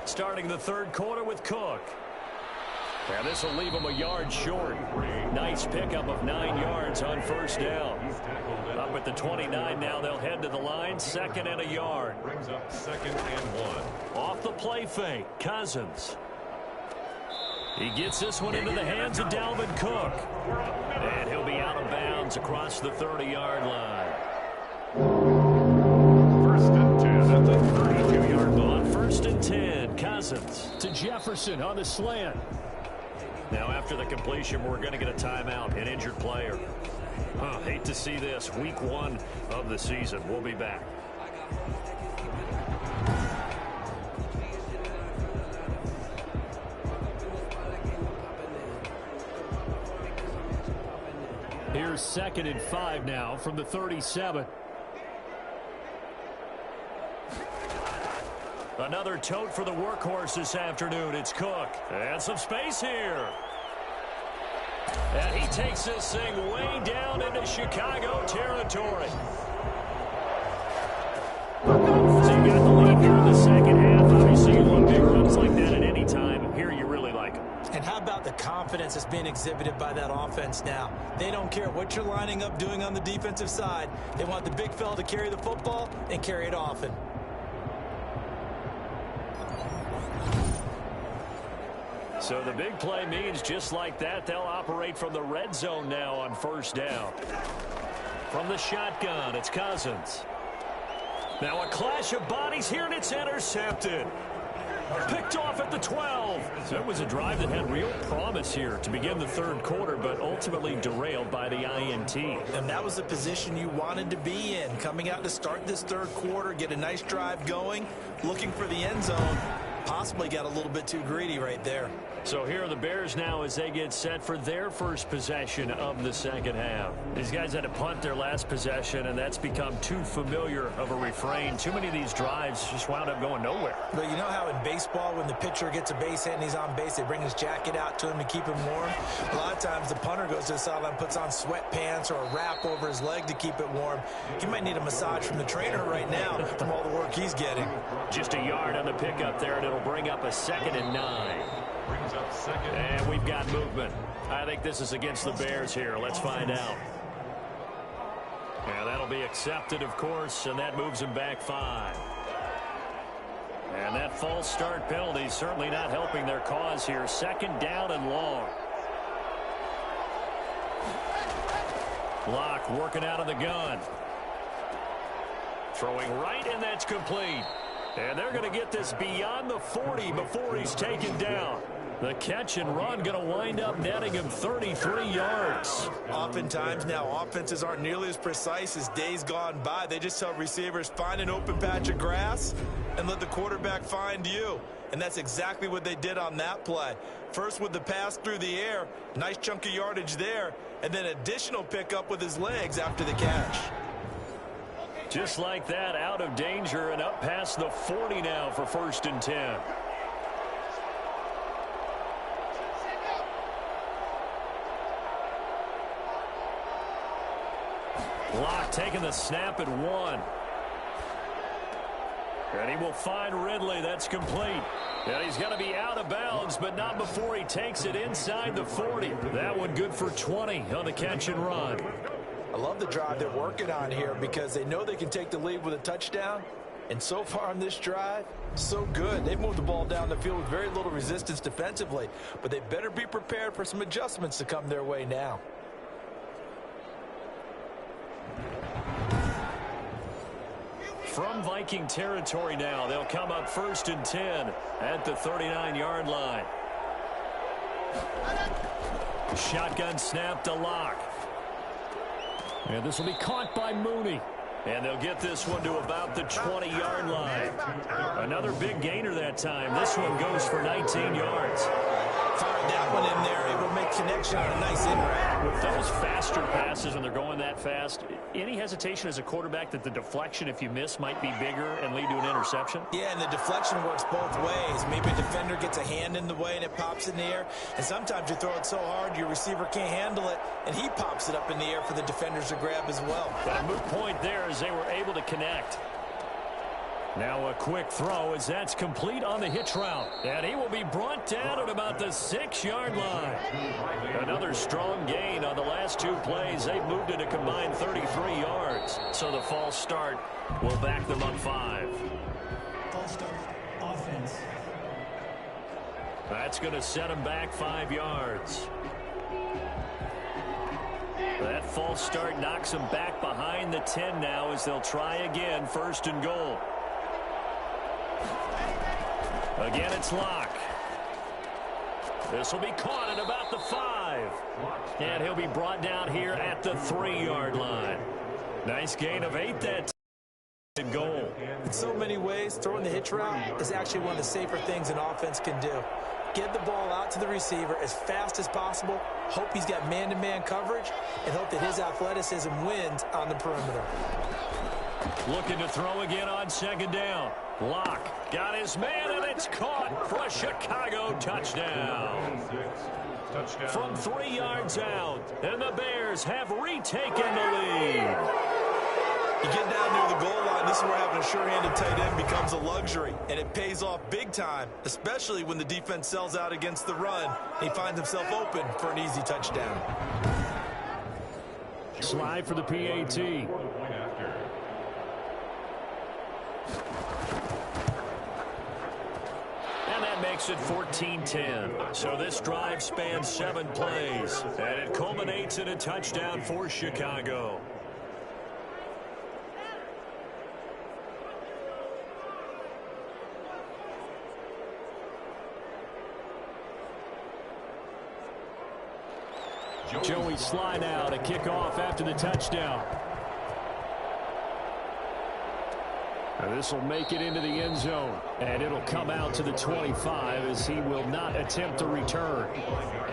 Starting the third quarter with Cook. And this will leave him a yard short. Nice pickup of 9 yards on first down. Up at the 29 now, they'll head to the line. Second and a yard. Brings up 2nd and 1. Off the play fake, Cousins. He gets this one into the hands of Dalvin Cook. And he'll be out of bounds across the 30-yard line. First and 10 at the 32-yard line. On first and 10, Cousins to Jefferson on the slant. Now after the completion, we're going to get a timeout, an injured player. Hate to see this. Week one of the season. We'll be back. Here's 2nd and 5 now from the 37. Another tote for the workhorse this afternoon. It's Cook. And some space here. And he takes this thing way down into Chicago territory. So you got the lead here in the second half. Obviously, you want big runs like that at any time. Here you really like them. And how about the confidence that's being exhibited by that offense now? They don't care what you're lining up doing on the defensive side. They want the big fella to carry the football and carry it often. So the big play means just like that, they'll operate from the red zone now on first down. From the shotgun, it's Cousins. Now a clash of bodies here, and it's intercepted. Picked off at the 12. So it was a drive that had real promise here to begin the third quarter, but ultimately derailed by the INT. And that was the position you wanted to be in. Coming out to start this third quarter, get a nice drive going, looking for the end zone. Possibly got a little bit too greedy right there. So here are the Bears now as they get set for their first possession of the second half. These guys had to punt their last possession, and that's become too familiar of a refrain. Too many of these drives just wound up going nowhere. But you know how in baseball, when the pitcher gets a base hit and he's on base, they bring his jacket out to him to keep him warm? A lot of times the punter goes to the sideline, puts on sweatpants or a wrap over his leg to keep it warm. He might need a massage from the trainer right now from all the work he's getting. Just a yard on the pickup there, and it'll bring up a 2nd and 9. Brings up 2nd. And we've got movement. I think this is against the Bears here. Let's find out. And that'll be accepted, of course, and that moves him back 5. And that false start penalty is certainly not helping their cause here. 2nd down and long. Locke working out of the gun. Throwing right, and that's complete. And they're going to get this beyond the 40 before he's taken down. The catch and run going to wind up netting him 33 yards. Oftentimes now offenses aren't nearly as precise as days gone by. They just tell receivers, find an open patch of grass and let the quarterback find you. And that's exactly what they did on that play. First with the pass through the air, nice chunk of yardage there, and then additional pickup with his legs after the catch. Just like that, out of danger and up past the 40 now for 1st and 10. Locke taking the snap at 1. And he will find Ridley. That's complete. And he's going to be out of bounds, but not before he takes it inside the 40. That one good for 20 on the catch and run. I love the drive they're working on here because they know they can take the lead with a touchdown. And so far on this drive, so good. They've moved the ball down the field with very little resistance defensively. But they better be prepared for some adjustments to come their way now. From Viking territory now, they'll come up 1st and 10 at the 39-yard line. Shotgun snap to Locke. And this will be caught by Mooney. And they'll get this one to about the 20-yard line. Another big gainer that time. This one goes for 19 yards. Fired that one in there, able to make connection on a nice in-route. With those faster passes and they're going that fast, any hesitation as a quarterback that the deflection, if you miss, might be bigger and lead to an interception? Yeah, and the deflection works both ways. Maybe a defender gets a hand in the way and it pops in the air. And sometimes you throw it so hard your receiver can't handle it, and he pops it up in the air for the defenders to grab as well. But a moot point there as they were able to connect. Now a quick throw as that's complete on the hitch route. And he will be brought down at about the 6-yard line. Another strong gain on the last two plays. They've moved it a combined 33 yards. So the false start will back them up 5. False start, offense. That's going to set them back 5 yards. That false start knocks them back behind the 10 now as they'll try again, 1st and goal. Again, it's Locke. This will be caught at about the 5. And he'll be brought down here at the 3-yard line. Nice gain of 8 that time. Goal. In so many ways, throwing the hitch route is actually one of the safer things an offense can do. Get the ball out to the receiver as fast as possible, hope he's got man-to-man coverage, and hope that his athleticism wins on the perimeter. Looking to throw again on 2nd down. Locke got his man, and it's caught for a Chicago touchdown. From 3 yards out, and the Bears have retaken the lead. You get down near the goal line, this is where having a sure-handed tight end becomes a luxury, and it pays off big time, especially when the defense sells out against the run. He finds himself open for an easy touchdown. Slide for the PAT. And that makes it 14-10. So this drive spans 7 plays, and it culminates in a touchdown for Chicago. Joey slide out, a kickoff after the touchdown. And this will make it into the end zone. And it'll come out to the 25 as he will not attempt to return.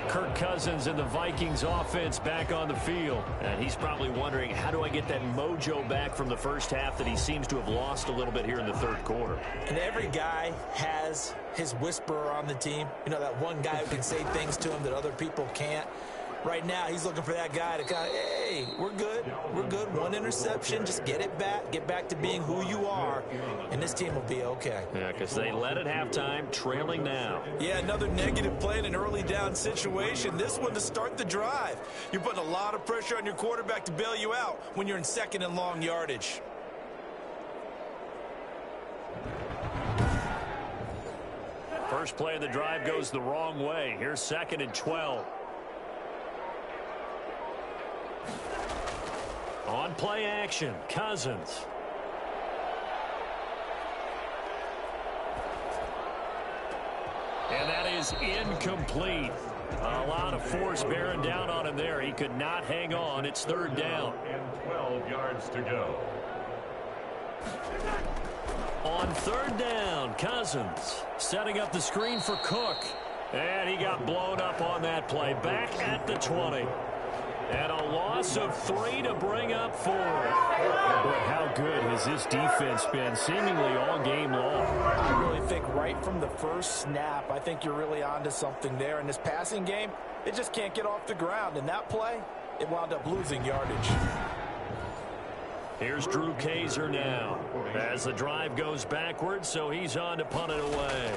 Kirk Cousins and the Vikings offense back on the field. And he's probably wondering, how do I get that mojo back from the first half that he seems to have lost a little bit here in the 3rd quarter? And every guy has his whisperer on the team. You know, that one guy who can say things to him that other people can't. Right now, he's looking for that guy to kind of, hey, we're good. We're good. 1 interception. Just get it back. Get back to being who you are, and this team will be okay. Yeah, because they led at halftime, trailing now. Yeah, another negative play in an early down situation. This one to start the drive. You're putting a lot of pressure on your quarterback to bail you out when you're in 2nd and long yardage. First play of the drive goes the wrong way. Here's 2nd and 12. On play action, Cousins. And that is incomplete. A lot of force bearing down on him there. He could not hang on. It's 3rd down. And 12 yards to go. On 3rd down, Cousins setting up the screen for Cook. And he got blown up on that play. Back at the 20. And a loss of 3 to bring up 4. But how good has this defense been seemingly all game long? I really think right from the first snap, I think you're really onto something there. In this passing game, it just can't get off the ground. And that play, it wound up losing yardage. Here's Drew Kaiser now as the drive goes backwards, so he's on to punt it away.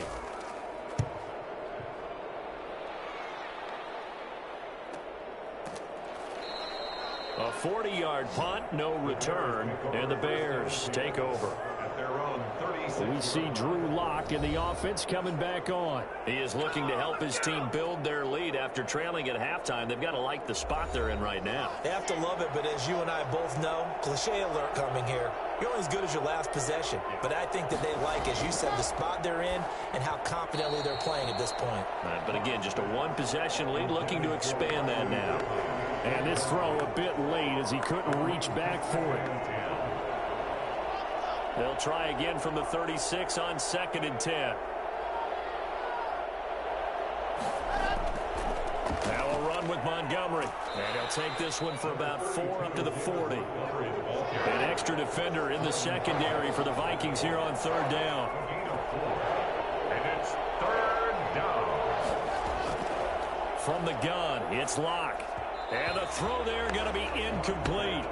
A 40-yard punt, no return, and the Bears take over. We see Drew Lock in the offense coming back on. He is looking to help his team build their lead after trailing at halftime. They've got to like the spot they're in right now. They have to love it, but as you and I both know, cliche alert coming here. You're only as good as your last possession. But I think that they like, as you said, the spot they're in and how confidently they're playing at this point. But again, just a 1-possession lead, looking to expand that now. And this throw a bit late as he couldn't reach back for it. They'll try again from the 36 on 2nd and 10. Now a run with Montgomery. And he'll take this one for about 4 up to the 40. An extra defender in the secondary for the Vikings here on 3rd down. And it's 3rd down. From the gun, it's Locke. And the throw there going to be incomplete.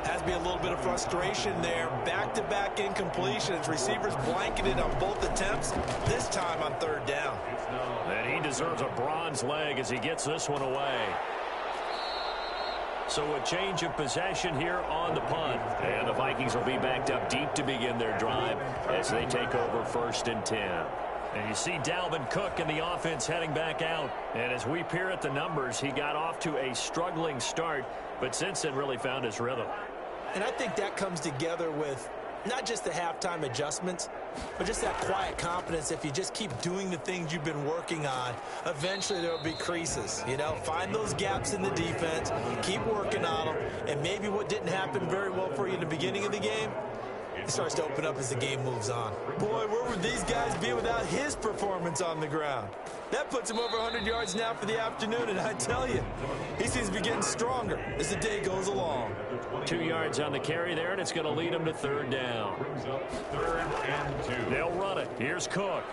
Has to be a little bit of frustration there. Back-to-back incompletions. Receivers blanketed on both attempts, this time on 3rd down. And he deserves a bronze leg as he gets this one away. So a change of possession here on the punt. And the Vikings will be backed up deep to begin their drive as they take over 1st and 10. And you see Dalvin Cook in the offense heading back out. And as we peer at the numbers, he got off to a struggling start, but since then really found his rhythm. And I think that comes together with not just the halftime adjustments, but just that quiet confidence. If you just keep doing the things you've been working on, eventually there will be creases. You know, find those gaps in the defense, keep working on them, and maybe what didn't happen very well for you in the beginning of the game, it starts to open up as the game moves on. Boy, where would these guys be without his performance on the ground? That puts him over 100 yards now for the afternoon, and I tell you, he seems to be getting stronger as the day goes along. 2 yards on the carry there, and it's going to lead him to 3rd down. 3rd and 2. They'll run it. Here's Cook.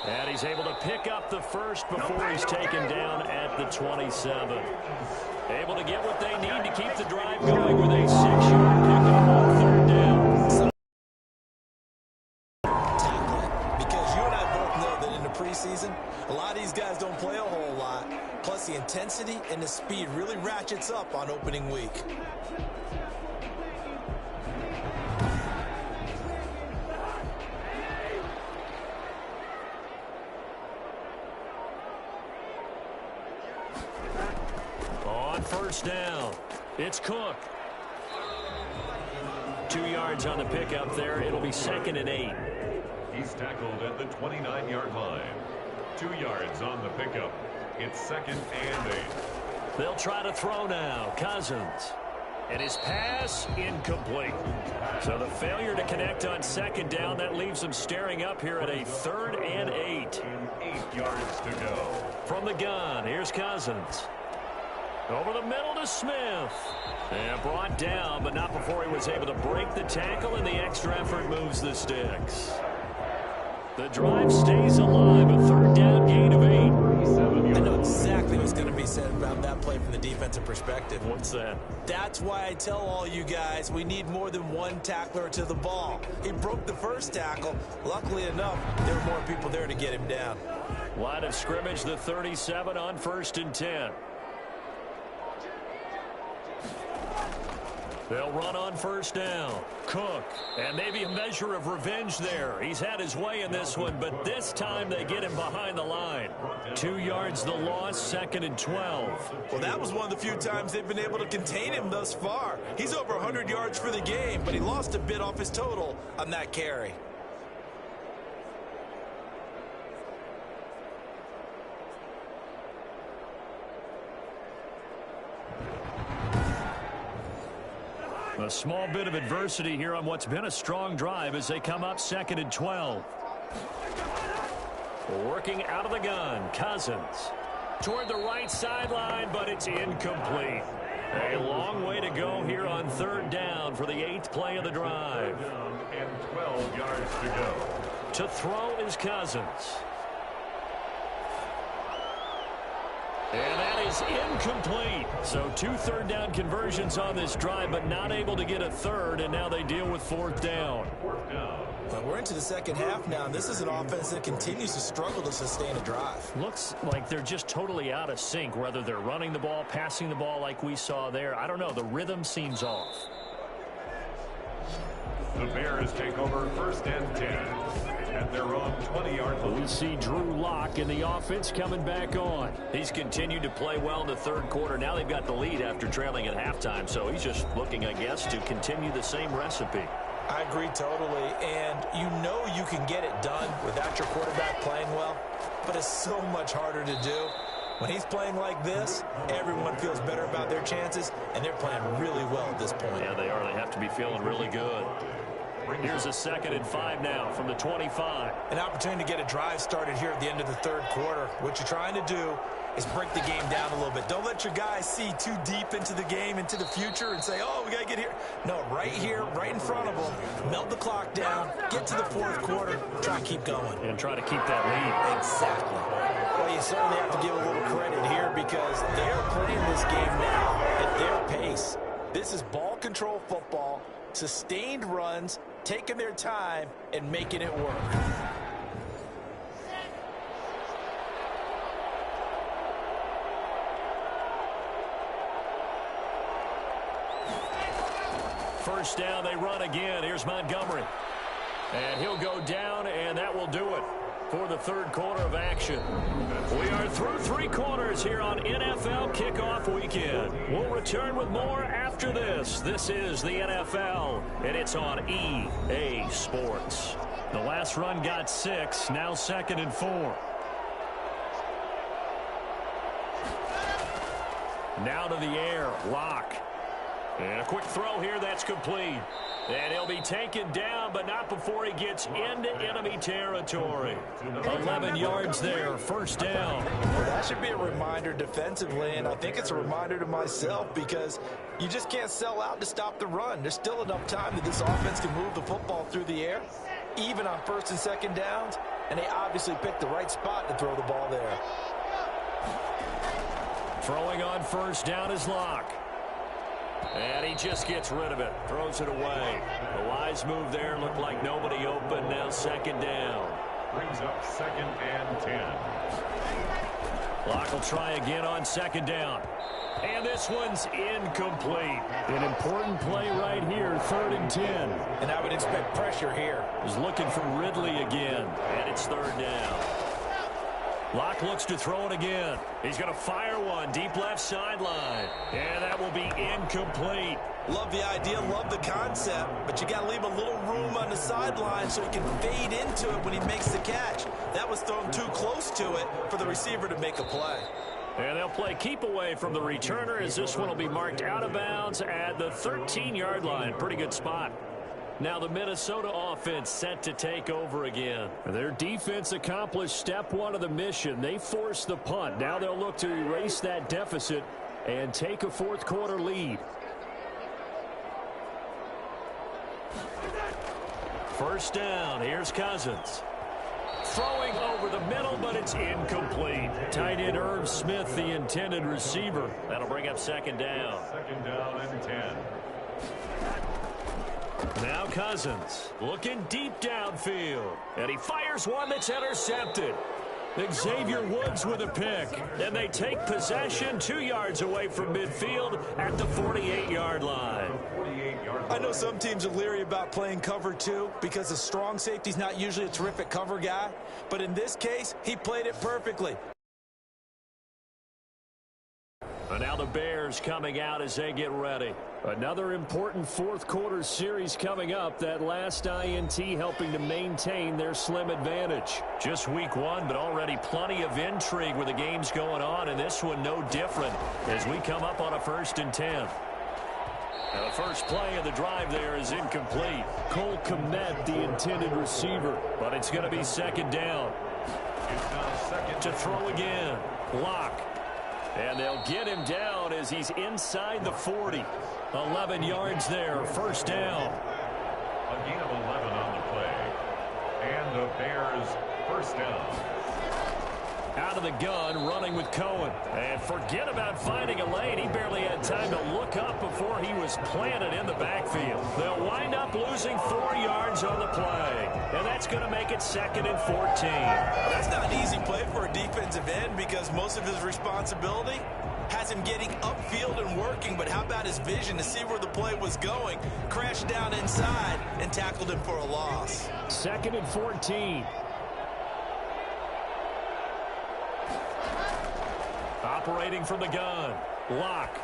And he's able to pick up the first before he's taken down at the 27. Able to get what they need to keep the drive going with a 6-yard pickup on 3rd down. Tackling, because you and I both know that in the preseason, a lot of these guys don't play a whole lot. Plus, the intensity and the speed really ratchets up on opening week. On 1st down, it's Cook. 2 yards on the pickup there. It'll be 2nd and 8. He's tackled at the 29-yard line. 2 yards on the pickup. It's 2nd and 8. They'll try to throw now. Cousins. And his pass incomplete. So the failure to connect on 2nd down, that leaves them staring up here at a 3rd and 8. 8 yards to go. From the gun, here's Cousins. Over the middle to Smith. And brought down, but not before he was able to break the tackle, and the extra effort moves the sticks. The drive stays alive. A 3rd down gain of 8. I know exactly what's going to be said about that play from the defensive perspective. What's that? That's why I tell all you guys we need more than one tackler to the ball. He broke the first tackle. Luckily enough, there were more people there to get him down. Line of scrimmage, the 37 on 1st and 10. They'll run on 1st down. Cook. And maybe a measure of revenge there. He's had his way in this one, but this time they get him behind the line. 2 yards the loss, 2nd and 12. Well, that was one of the few times they've been able to contain him thus far. He's over 100 yards for the game, but he lost a bit off his total on that carry. A small bit of adversity here on what's been a strong drive as they come up 2nd and 12. Working out of the gun, Cousins. Toward the right sideline, but it's incomplete. A long way to go here on 3rd down for the 8th play of the drive. And 12 yards to go. To throw is Cousins. And that is incomplete. So 2 3rd down conversions on this drive, but not able to get a 3rd, and now they deal with 4th down. Well, we're into the second half now, and this is an offense that continues to struggle to sustain a drive. Looks like they're just totally out of sync, whether they're running the ball, passing the ball like we saw there. I don't know. The rhythm seems off. The Bears take over 1st and 10 at their own 20-yard line. We see Drew Lock in the offense coming back on. He's continued to play well in the 3rd quarter. Now they've got the lead after trailing at halftime, so he's just looking, I guess, to continue the same recipe. I agree totally, and you know you can get it done without your quarterback playing well, but it's so much harder to do When he's playing like this, everyone feels better about their chances, and they're playing really well at this point. Yeah, they are. They have to be feeling really good. Here's a 2nd and 5 now from the 25. An opportunity to get a drive started here at the end of the third quarter. What you're trying to do is break the game down a little bit. Don't let your guys see too deep into the game, into the future, and say, oh, we got to get here. No, right here, right in front of them, melt the clock down, get to the fourth quarter, try and keep going. And try to keep that lead. Exactly. Well, you certainly have to give a little credit here because they're playing this game now at their pace. This is ball control football, sustained runs, taking their time, and making it work. First down, they run again. Here's Montgomery. And he'll go down, and that will do it for the third quarter of action. We are through 3 quarters here on NFL Kickoff Weekend. We'll return with more after this. This is the NFL, and it's on EA Sports. The last run got 6, now 2nd and 4. Now to the air, Lock. And a quick throw here, that's complete. And he'll be taken down, but not before he gets into enemy territory. 11 yards there, first down. Well, that should be a reminder defensively, and I think it's a reminder to myself because you just can't sell out to stop the run. There's still enough time that this offense can move the football through the air, even on 1st and 2nd downs, and they obviously picked the right spot to throw the ball there. Throwing on first down is Lock. And he just gets rid of it. Throws it away. A wise move there. Looked like nobody open. Now 2nd down. Brings up 2nd and 10. Lock will try again on 2nd down. And this one's incomplete. An important play right here. 3rd and 10. And I would expect pressure here. He's looking for Ridley again. And it's 3rd down. Lock looks to throw it again. He's going to fire one deep left sideline. And that will be incomplete. Love the idea, love the concept, but you got to leave a little room on the sideline so he can fade into it when he makes the catch. That was thrown too close to it for the receiver to make a play. And they'll play keep away from the returner as this one will be marked out of bounds at the 13-yard line. Pretty good spot. Now the Minnesota offense set to take over again. Their defense accomplished step 1 of the mission. They forced the punt. Now they'll look to erase that deficit and take a fourth quarter lead. First down. Here's Cousins. Throwing over the middle, but it's incomplete. Tight end Irv Smith, the intended receiver. That'll bring up 2nd down. 2nd down and 10. Now Cousins looking deep downfield. And he fires one that's intercepted. Xavier Woods with a pick. And they take possession 2 yards away from midfield at the 48-yard line. I know some teams are leery about playing cover 2 because a strong safety's not usually a terrific cover guy. But in this case, he played it perfectly. And now the Bears coming out as they get ready. Another important fourth quarter series coming up. That last INT helping to maintain their slim advantage. Just week 1, but already plenty of intrigue with the games going on. And this one no different as we come up on a 1st and 10. Now the first play of the drive there is incomplete. Cole Kmet, the intended receiver. But it's going to be 2nd down. It's now 2nd To throw again. Lock. And they'll get him down as he's inside the 40. 11 yards there, first down. A gain of 11 on the play. And the Bears first down. Out of the gun, running with Cohen. And forget about finding a lane. He barely had time to look up before he was planted in the backfield. They'll wind up losing 4 yards on the play. And that's going to make it 2nd and 14. That's not an easy play for a defensive end because most of his responsibility has him getting upfield and working, but how about his vision to see where the play was going, crashed down inside, and tackled him for a loss. 2nd and 14. Operating from the gun. Lock.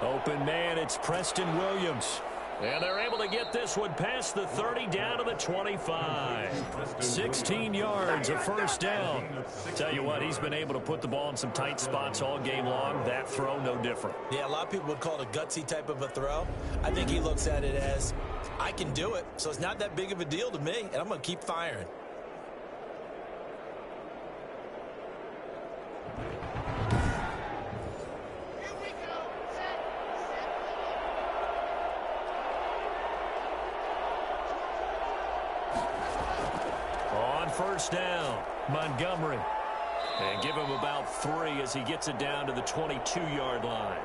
Open man, it's Preston Williams. And they're able to get this one past the 30 down to the 25. 16 yards, a first down. Tell you what, he's been able to put the ball in some tight spots all game long. That throw, no different. Yeah, a lot of people would call it a gutsy type of a throw. I think he looks at it as, I can do it, so it's not that big of a deal to me, and I'm going to keep firing. First down, Montgomery. And give him about 3 as he gets it down to the 22-yard line.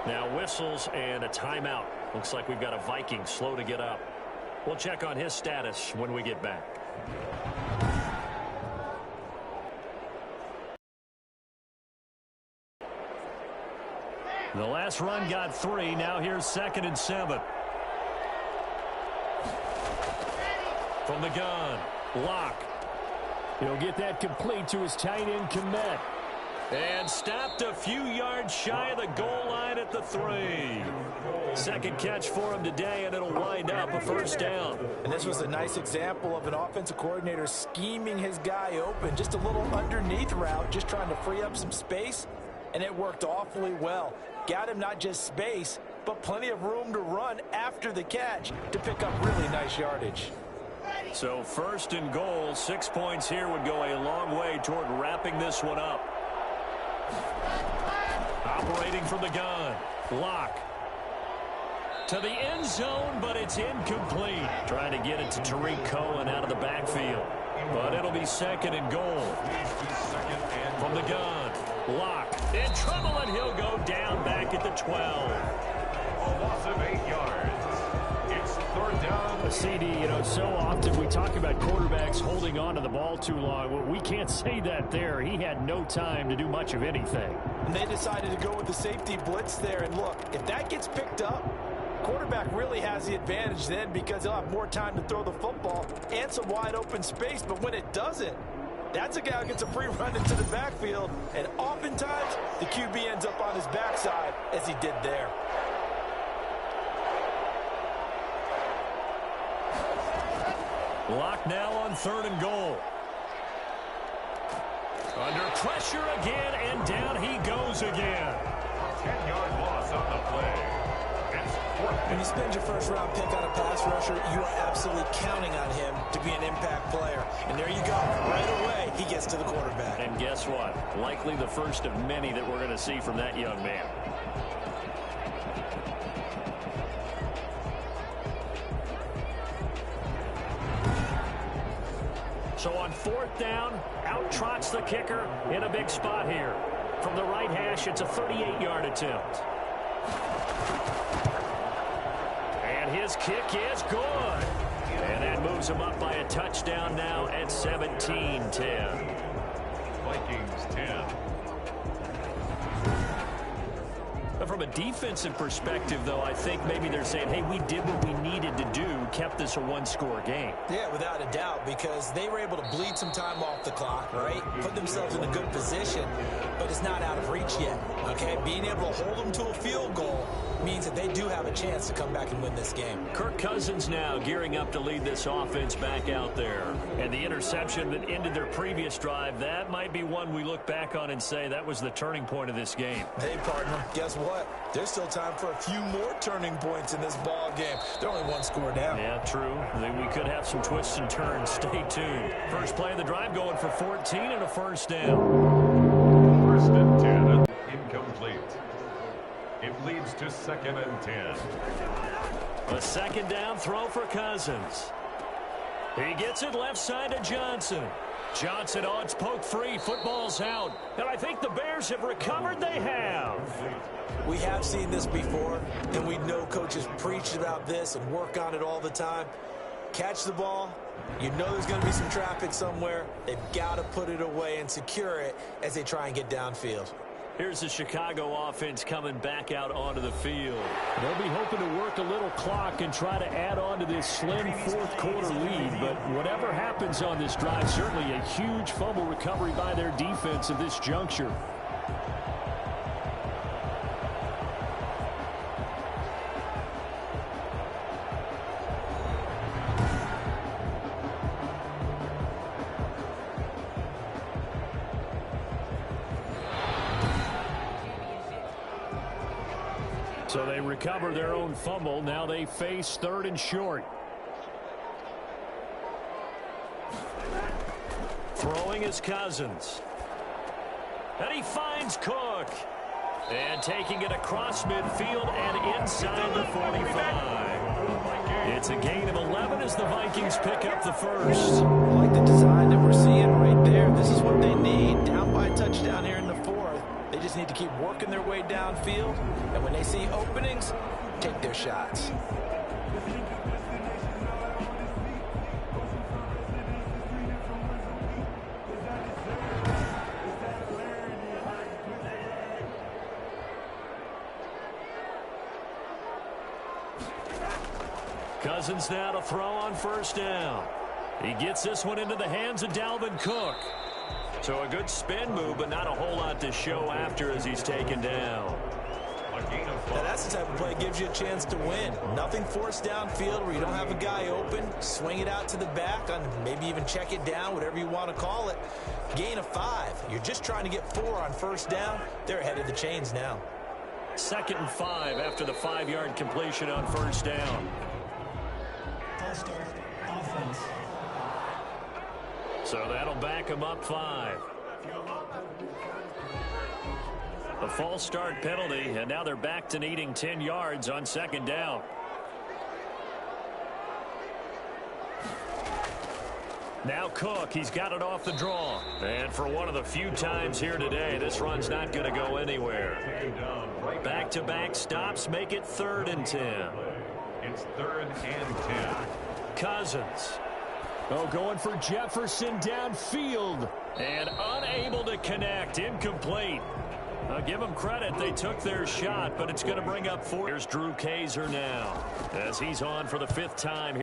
Now whistles and a timeout. Looks like we've got a Viking slow to get up. We'll check on his status when we get back. The last run got 3. Now here's 2nd and 7. From the gun, Locke. He'll get that complete to his tight end Kmet. And stopped a few yards shy of the goal line at the 3. Second catch for him today, and it'll wind up a first down. And this was a nice example of an offensive coordinator scheming his guy open. Just a little underneath route, just trying to free up some space, and it worked awfully well. Got him not just space, but plenty of room to run after the catch to pick up really nice yardage. So 1st and goal, 6 points here would go a long way toward wrapping this one up. Operating from the gun, Locke. To the end zone, but it's incomplete. Trying to get it to Tariq Cohen out of the backfield. But it'll be 2nd and goal. From the gun, Locke. In trouble, and he'll go down back at the 12. A loss of 8 yards. It's 3rd down. CD, you know, so often we talk about quarterbacks holding on to the ball too long. Well, we can't say that there. He had no time to do much of anything. And they decided to go with the safety blitz there. And look, if that gets picked up, quarterback really has the advantage then because he'll have more time to throw the football and some wide open space. But when it doesn't, that's a guy who gets a free run into the backfield. And oftentimes, the QB ends up on his backside as he did there. Locke now on 3rd and goal. Under pressure again, and down he goes again. 10-yard loss on the play. It's 4th. When you spend your first-round pick on a pass rusher, you are absolutely counting on him to be an impact player. And there you go. Right away, he gets to the quarterback. And guess what? Likely the first of many that we're going to see from that young man. So on 4th down, out trots the kicker in a big spot here. From the right hash, it's a 38-yard attempt. And his kick is good. And that moves him up by a touchdown now at 17-10. Vikings 10. From a defensive perspective, though, I think maybe they're saying, hey, we did what we needed to do, kept this a one-score game. Yeah, without a doubt, because they were able to bleed some time off the clock, right? Put themselves in a good position, but it's not out of reach yet, okay? Being able to hold them to a field goal means that they do have a chance to come back and win this game. Kirk Cousins now gearing up to lead this offense back out there. And the interception that ended their previous drive, that might be one we look back on and say that was the turning point of this game. Hey, partner, guess what? There's still time for a few more turning points in this ball game. They're only 1 score down. Yeah, true. We could have some twists and turns. Stay tuned. First play of the drive going for 14 and a first down. 1st and 10. Incomplete. It leads to 2nd and 10. A 2nd down throw for Cousins. He gets it left side to Johnson. Johnson, oh, it's poked free. Football's out. And I think the Bears have recovered. They have. We have seen this before, and we know coaches preach about this and work on it all the time. Catch the ball. You know there's going to be some traffic somewhere. They've got to put it away and secure it as they try and get downfield. Here's the Chicago offense coming back out onto the field. They'll be hoping to work a little clock and try to add on to this slim 4th quarter lead. But whatever happens on this drive, certainly a huge fumble recovery by their defense at this juncture. So they recover their own fumble. Now they face 3rd and short. Throwing is Cousins. And he finds Cook. And taking it across midfield and inside the 45. It's a gain of 11 as the Vikings pick up the first. I like the design that we're seeing right there. This is what they need. Down by a touchdown here in the 4th. They just need to keep working their way downfield. And when they see openings, take their shots. Cousins now to throw on 1st down. He gets this one into the hands of Dalvin Cook. So a good spin move, but not a whole lot to show after as he's taken down. Now that's the type of play that gives you a chance to win. Nothing forced downfield where you don't have a guy open. Swing it out to the back, on maybe even check it down, whatever you want to call it. Gain of 5. You're just trying to get 4 on 1st down. They're ahead of the chains now. 2nd and 5 after the 5-yard completion on 1st down. False start, offense. So that'll back him up 5. A false start penalty, and now they're back to needing 10 yards on 2nd down. Now Cook, he's got it off the draw. And for one of the few times here today, this run's not going to go anywhere. Back-to-back stops make it 3rd and 10. It's 3rd and 10. Cousins. Oh, going for Jefferson downfield. And unable to connect. Incomplete. I'll give them credit. They took their shot, but it's going to bring up 4. Here's Drew Kaiser now as he's on for the 5th time.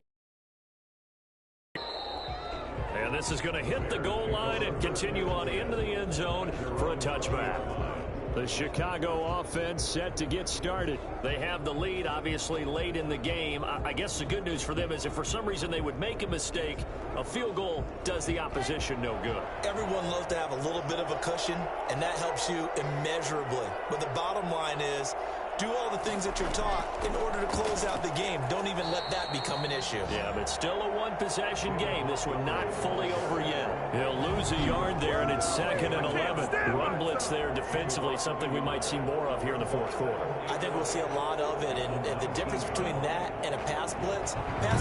And this is going to hit the goal line and continue on into the end zone for a touchback. The Chicago offense set to get started. They have the lead, obviously, late in the game. I guess the good news for them is if for some reason they would make a mistake, a field goal does the opposition no good. Everyone loves to have a little bit of a cushion, and that helps you immeasurably. But the bottom line is, do all the things that you're taught in order to close out the game. Don't even let that become an issue. Yeah, but still a one-possession game. This one not fully over yet. He'll lose a yard there, and it's 2nd and 11. Run blitz there defensively, something we might see more of here in the 4th quarter. I think we'll see a lot of it, and the difference between that and a pass blitz,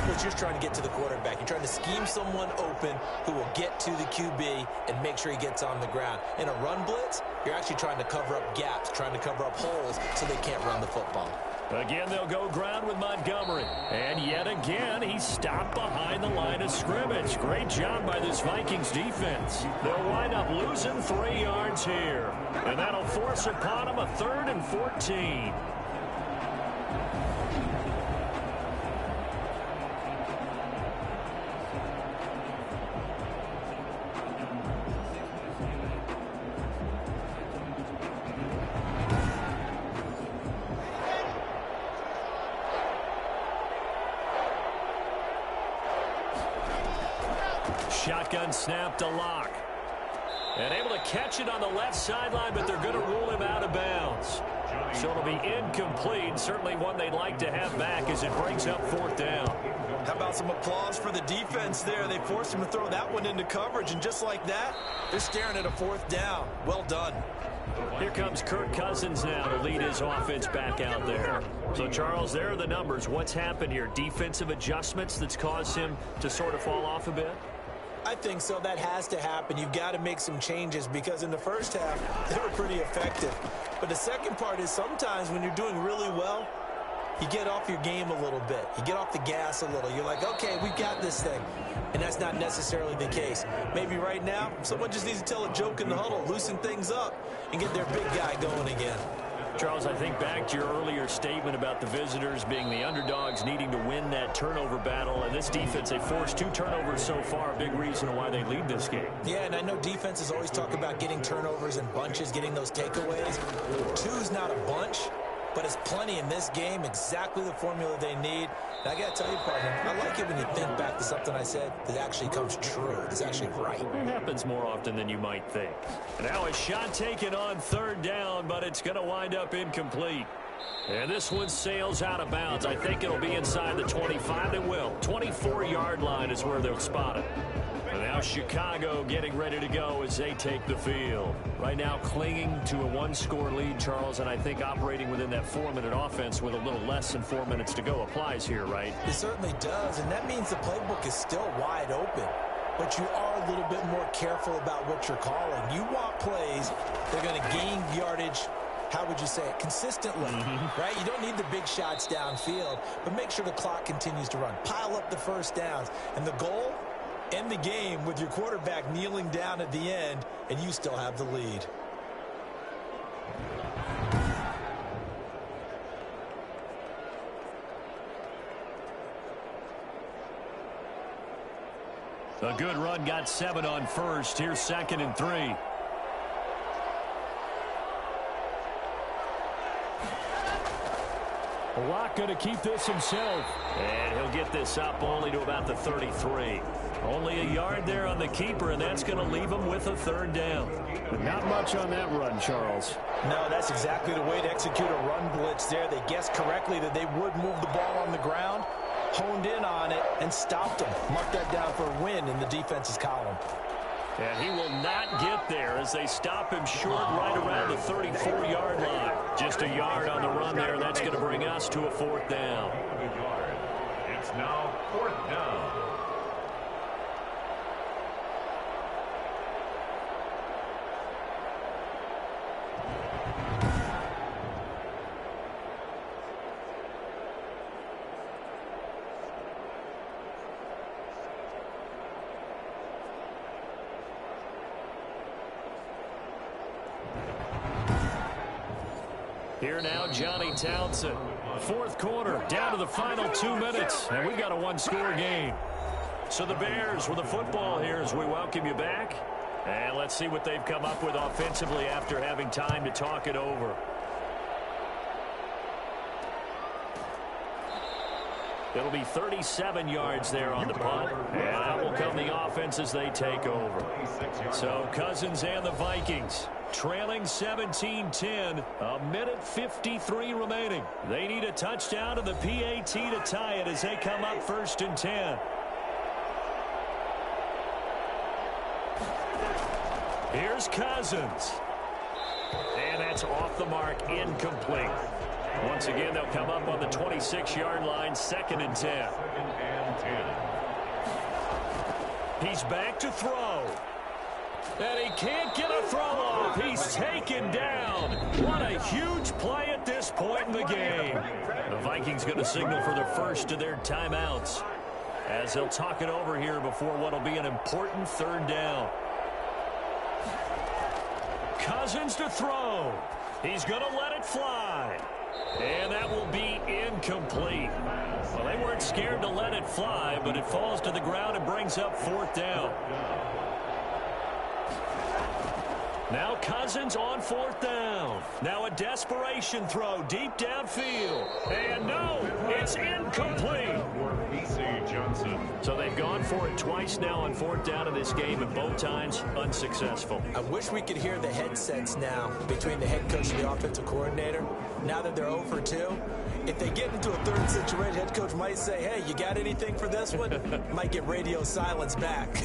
you're just trying to get to the quarterback. You're trying to scheme someone open who will get to the QB and make sure he gets on the ground. In a run blitz, you're actually trying to cover up gaps, trying to cover up holes so they can't run the football. Again, they'll go ground with Montgomery. And yet again, he's stopped behind the line of scrimmage. Great job by this Vikings defense. They'll wind up losing 3 yards here. And that'll force upon them a 3rd and 14. Shotgun snap to Locke. And able to catch it on the left sideline, but they're going to rule him out of bounds. So it'll be incomplete. Certainly one they'd like to have back as it brings up 4th down. How about some applause for the defense there? They forced him to throw that one into coverage, and just like that, they're staring at a 4th down. Well done. Here comes Kirk Cousins now to lead his offense back out there. So, Charles, there are the numbers. What's happened here? Defensive adjustments that's caused him to sort of fall off a bit? I think so. That has to happen. You've got to make some changes because in the first half, they were pretty effective. But the second part is sometimes when you're doing really well, you get off your game a little bit. You get off the gas a little. You're like, okay, we've got this thing. And that's not necessarily the case. Maybe right now, someone just needs to tell a joke in the huddle, loosen things up, and get their big guy going again. Charles, I think back to your earlier statement about the visitors being the underdogs needing to win that turnover battle. And this defense, they forced 2 turnovers so far, a big reason why they lead this game. Yeah, and I know defenses always talk about getting turnovers in bunches, getting those takeaways. 2's not a bunch, but it's plenty in this game, exactly the formula they need. And I got to tell you, partner, I like it when you think back to something I said that actually comes true. It's actually right. It happens more often than you might think. And now a shot taken on 3rd down, but it's going to wind up incomplete. And this one sails out of bounds. I think it'll be inside the 25. It will. 24-yard line is where they'll spot it. And now Chicago getting ready to go as they take the field. Right now clinging to a one-score lead, Charles, and I think operating within that 4-minute offense with a little less than 4 minutes to go applies here, right? It certainly does, and that means the playbook is still wide open. But you are a little bit more careful about what you're calling. You want plays that are going to gain yardage, how would you say it, consistently, right? You don't need the big shots downfield, but make sure the clock continues to run. Pile up the first downs. And the goal, end the game with your quarterback kneeling down at the end, and you still have the lead. A good run, got 7 on first. Here's 2nd and 3. Locke going to keep this himself. And he'll get this up only to about the 33. Only a yard there on the keeper, and that's going to leave him with a 3rd down. But not much on that run, Charles. No, that's exactly the way to execute a run blitz there. They guessed correctly that they would move the ball on the ground, honed in on it, and stopped him. Mark that down for a win in the defense's column. And he will not get there as they stop him short right around the 34-yard line. Just a yard on the run there. That's going to bring us to a 4th down. It's now 4th down. Here now, Johnny Townsend. 4th quarter, down to the final 2 minutes, and we've got a one-score game. So the Bears with the football here as we welcome you back. And let's see what they've come up with offensively after having time to talk it over. It'll be 37 yards there on the punt. And out will come the offense as they take over. So Cousins and the Vikings trailing 17-10. A minute 53 remaining. They need a touchdown and the PAT to tie it as they come up 1st and 10. Here's Cousins. And that's off the mark, incomplete. Once again, they'll come up on the 26-yard line, 2nd and 10. He's back to throw. And he can't get a throw off. He's taken down. What a huge play at this point in the game. The Vikings going to signal for the first of their timeouts as they'll talk it over here before what will be an important 3rd down. Cousins to throw. He's going to let it fly. And that will be incomplete. Well, they weren't scared to let it fly, but it falls to the ground and brings up 4th down. Now Cousins on 4th down. Now a desperation throw deep downfield. And no, it's incomplete. So they've gone for it twice now on 4th down in this game, and both times unsuccessful. I wish we could hear the headsets now between the head coach and the offensive coordinator. Now that they're 0 for 2, if they get into a 3rd situation, head coach might say, hey, you got anything for this one? Might get radio silence back.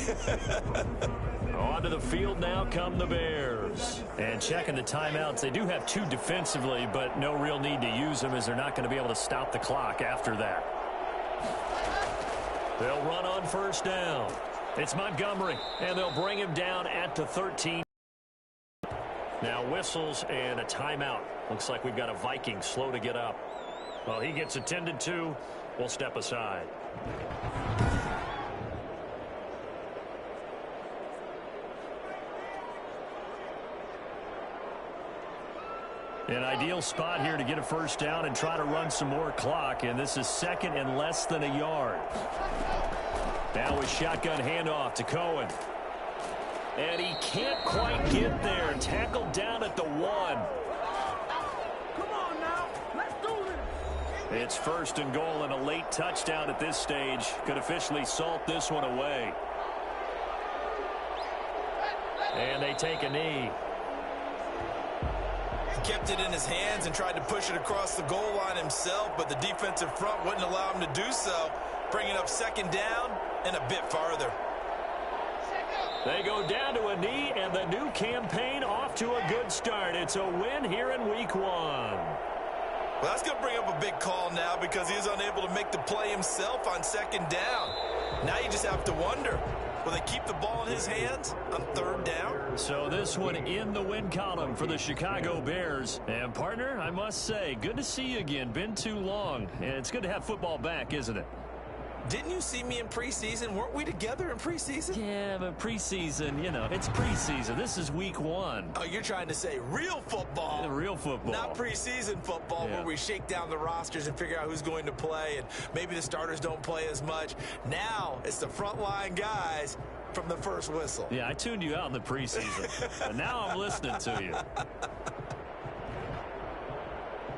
Onto the field now come the Bears. And checking the timeouts, they do have 2 defensively, but no real need to use them as they're not going to be able to stop the clock after that. They'll run on 1st down. It's Montgomery, and they'll bring him down at the 13. Now whistles and a timeout. Looks like we've got a Viking slow to get up. Well, he gets attended to. We'll step aside. An ideal spot here to get a 1st down and try to run some more clock, and this is 2nd and less than a yard. Now a shotgun handoff to Cohen. And he can't quite get there. Tackled down at the 1. Come on now. Let's do this. It's 1st and goal, and a late touchdown at this stage could officially salt this one away. And they take a knee. kept it in his hands and tried to push it across the goal line himself, but the defensive front wouldn't allow him to do so, bringing up second down and a bit farther. They go down to a knee, and the new campaign off to a good start. It's a win here in Week 1. Well, that's going to bring up a big call now because he is unable to make the play himself on second down. Now you just have to wonder, will they keep the ball in his hands on third down? So this one in the win column for the Chicago Bears. And, partner, I must say, good to see you again. Been too long. And it's good to have football back, isn't it? Didn't you see me in preseason? Weren't we together in preseason? Yeah, but preseason, you know, it's preseason. This is Week 1. Oh, you're trying to say real football. Yeah, real football. Not preseason football where we shake down the rosters and figure out who's going to play, and maybe the starters don't play as much. Now it's the frontline guys from the first whistle. Yeah, I tuned you out in the preseason, but now I'm listening to you.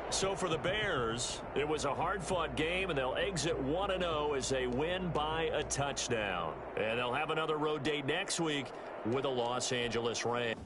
So for the Bears, it was a hard-fought game, and they'll exit 1-0 as they win by a touchdown. And they'll have another road date next week with the Los Angeles Rams.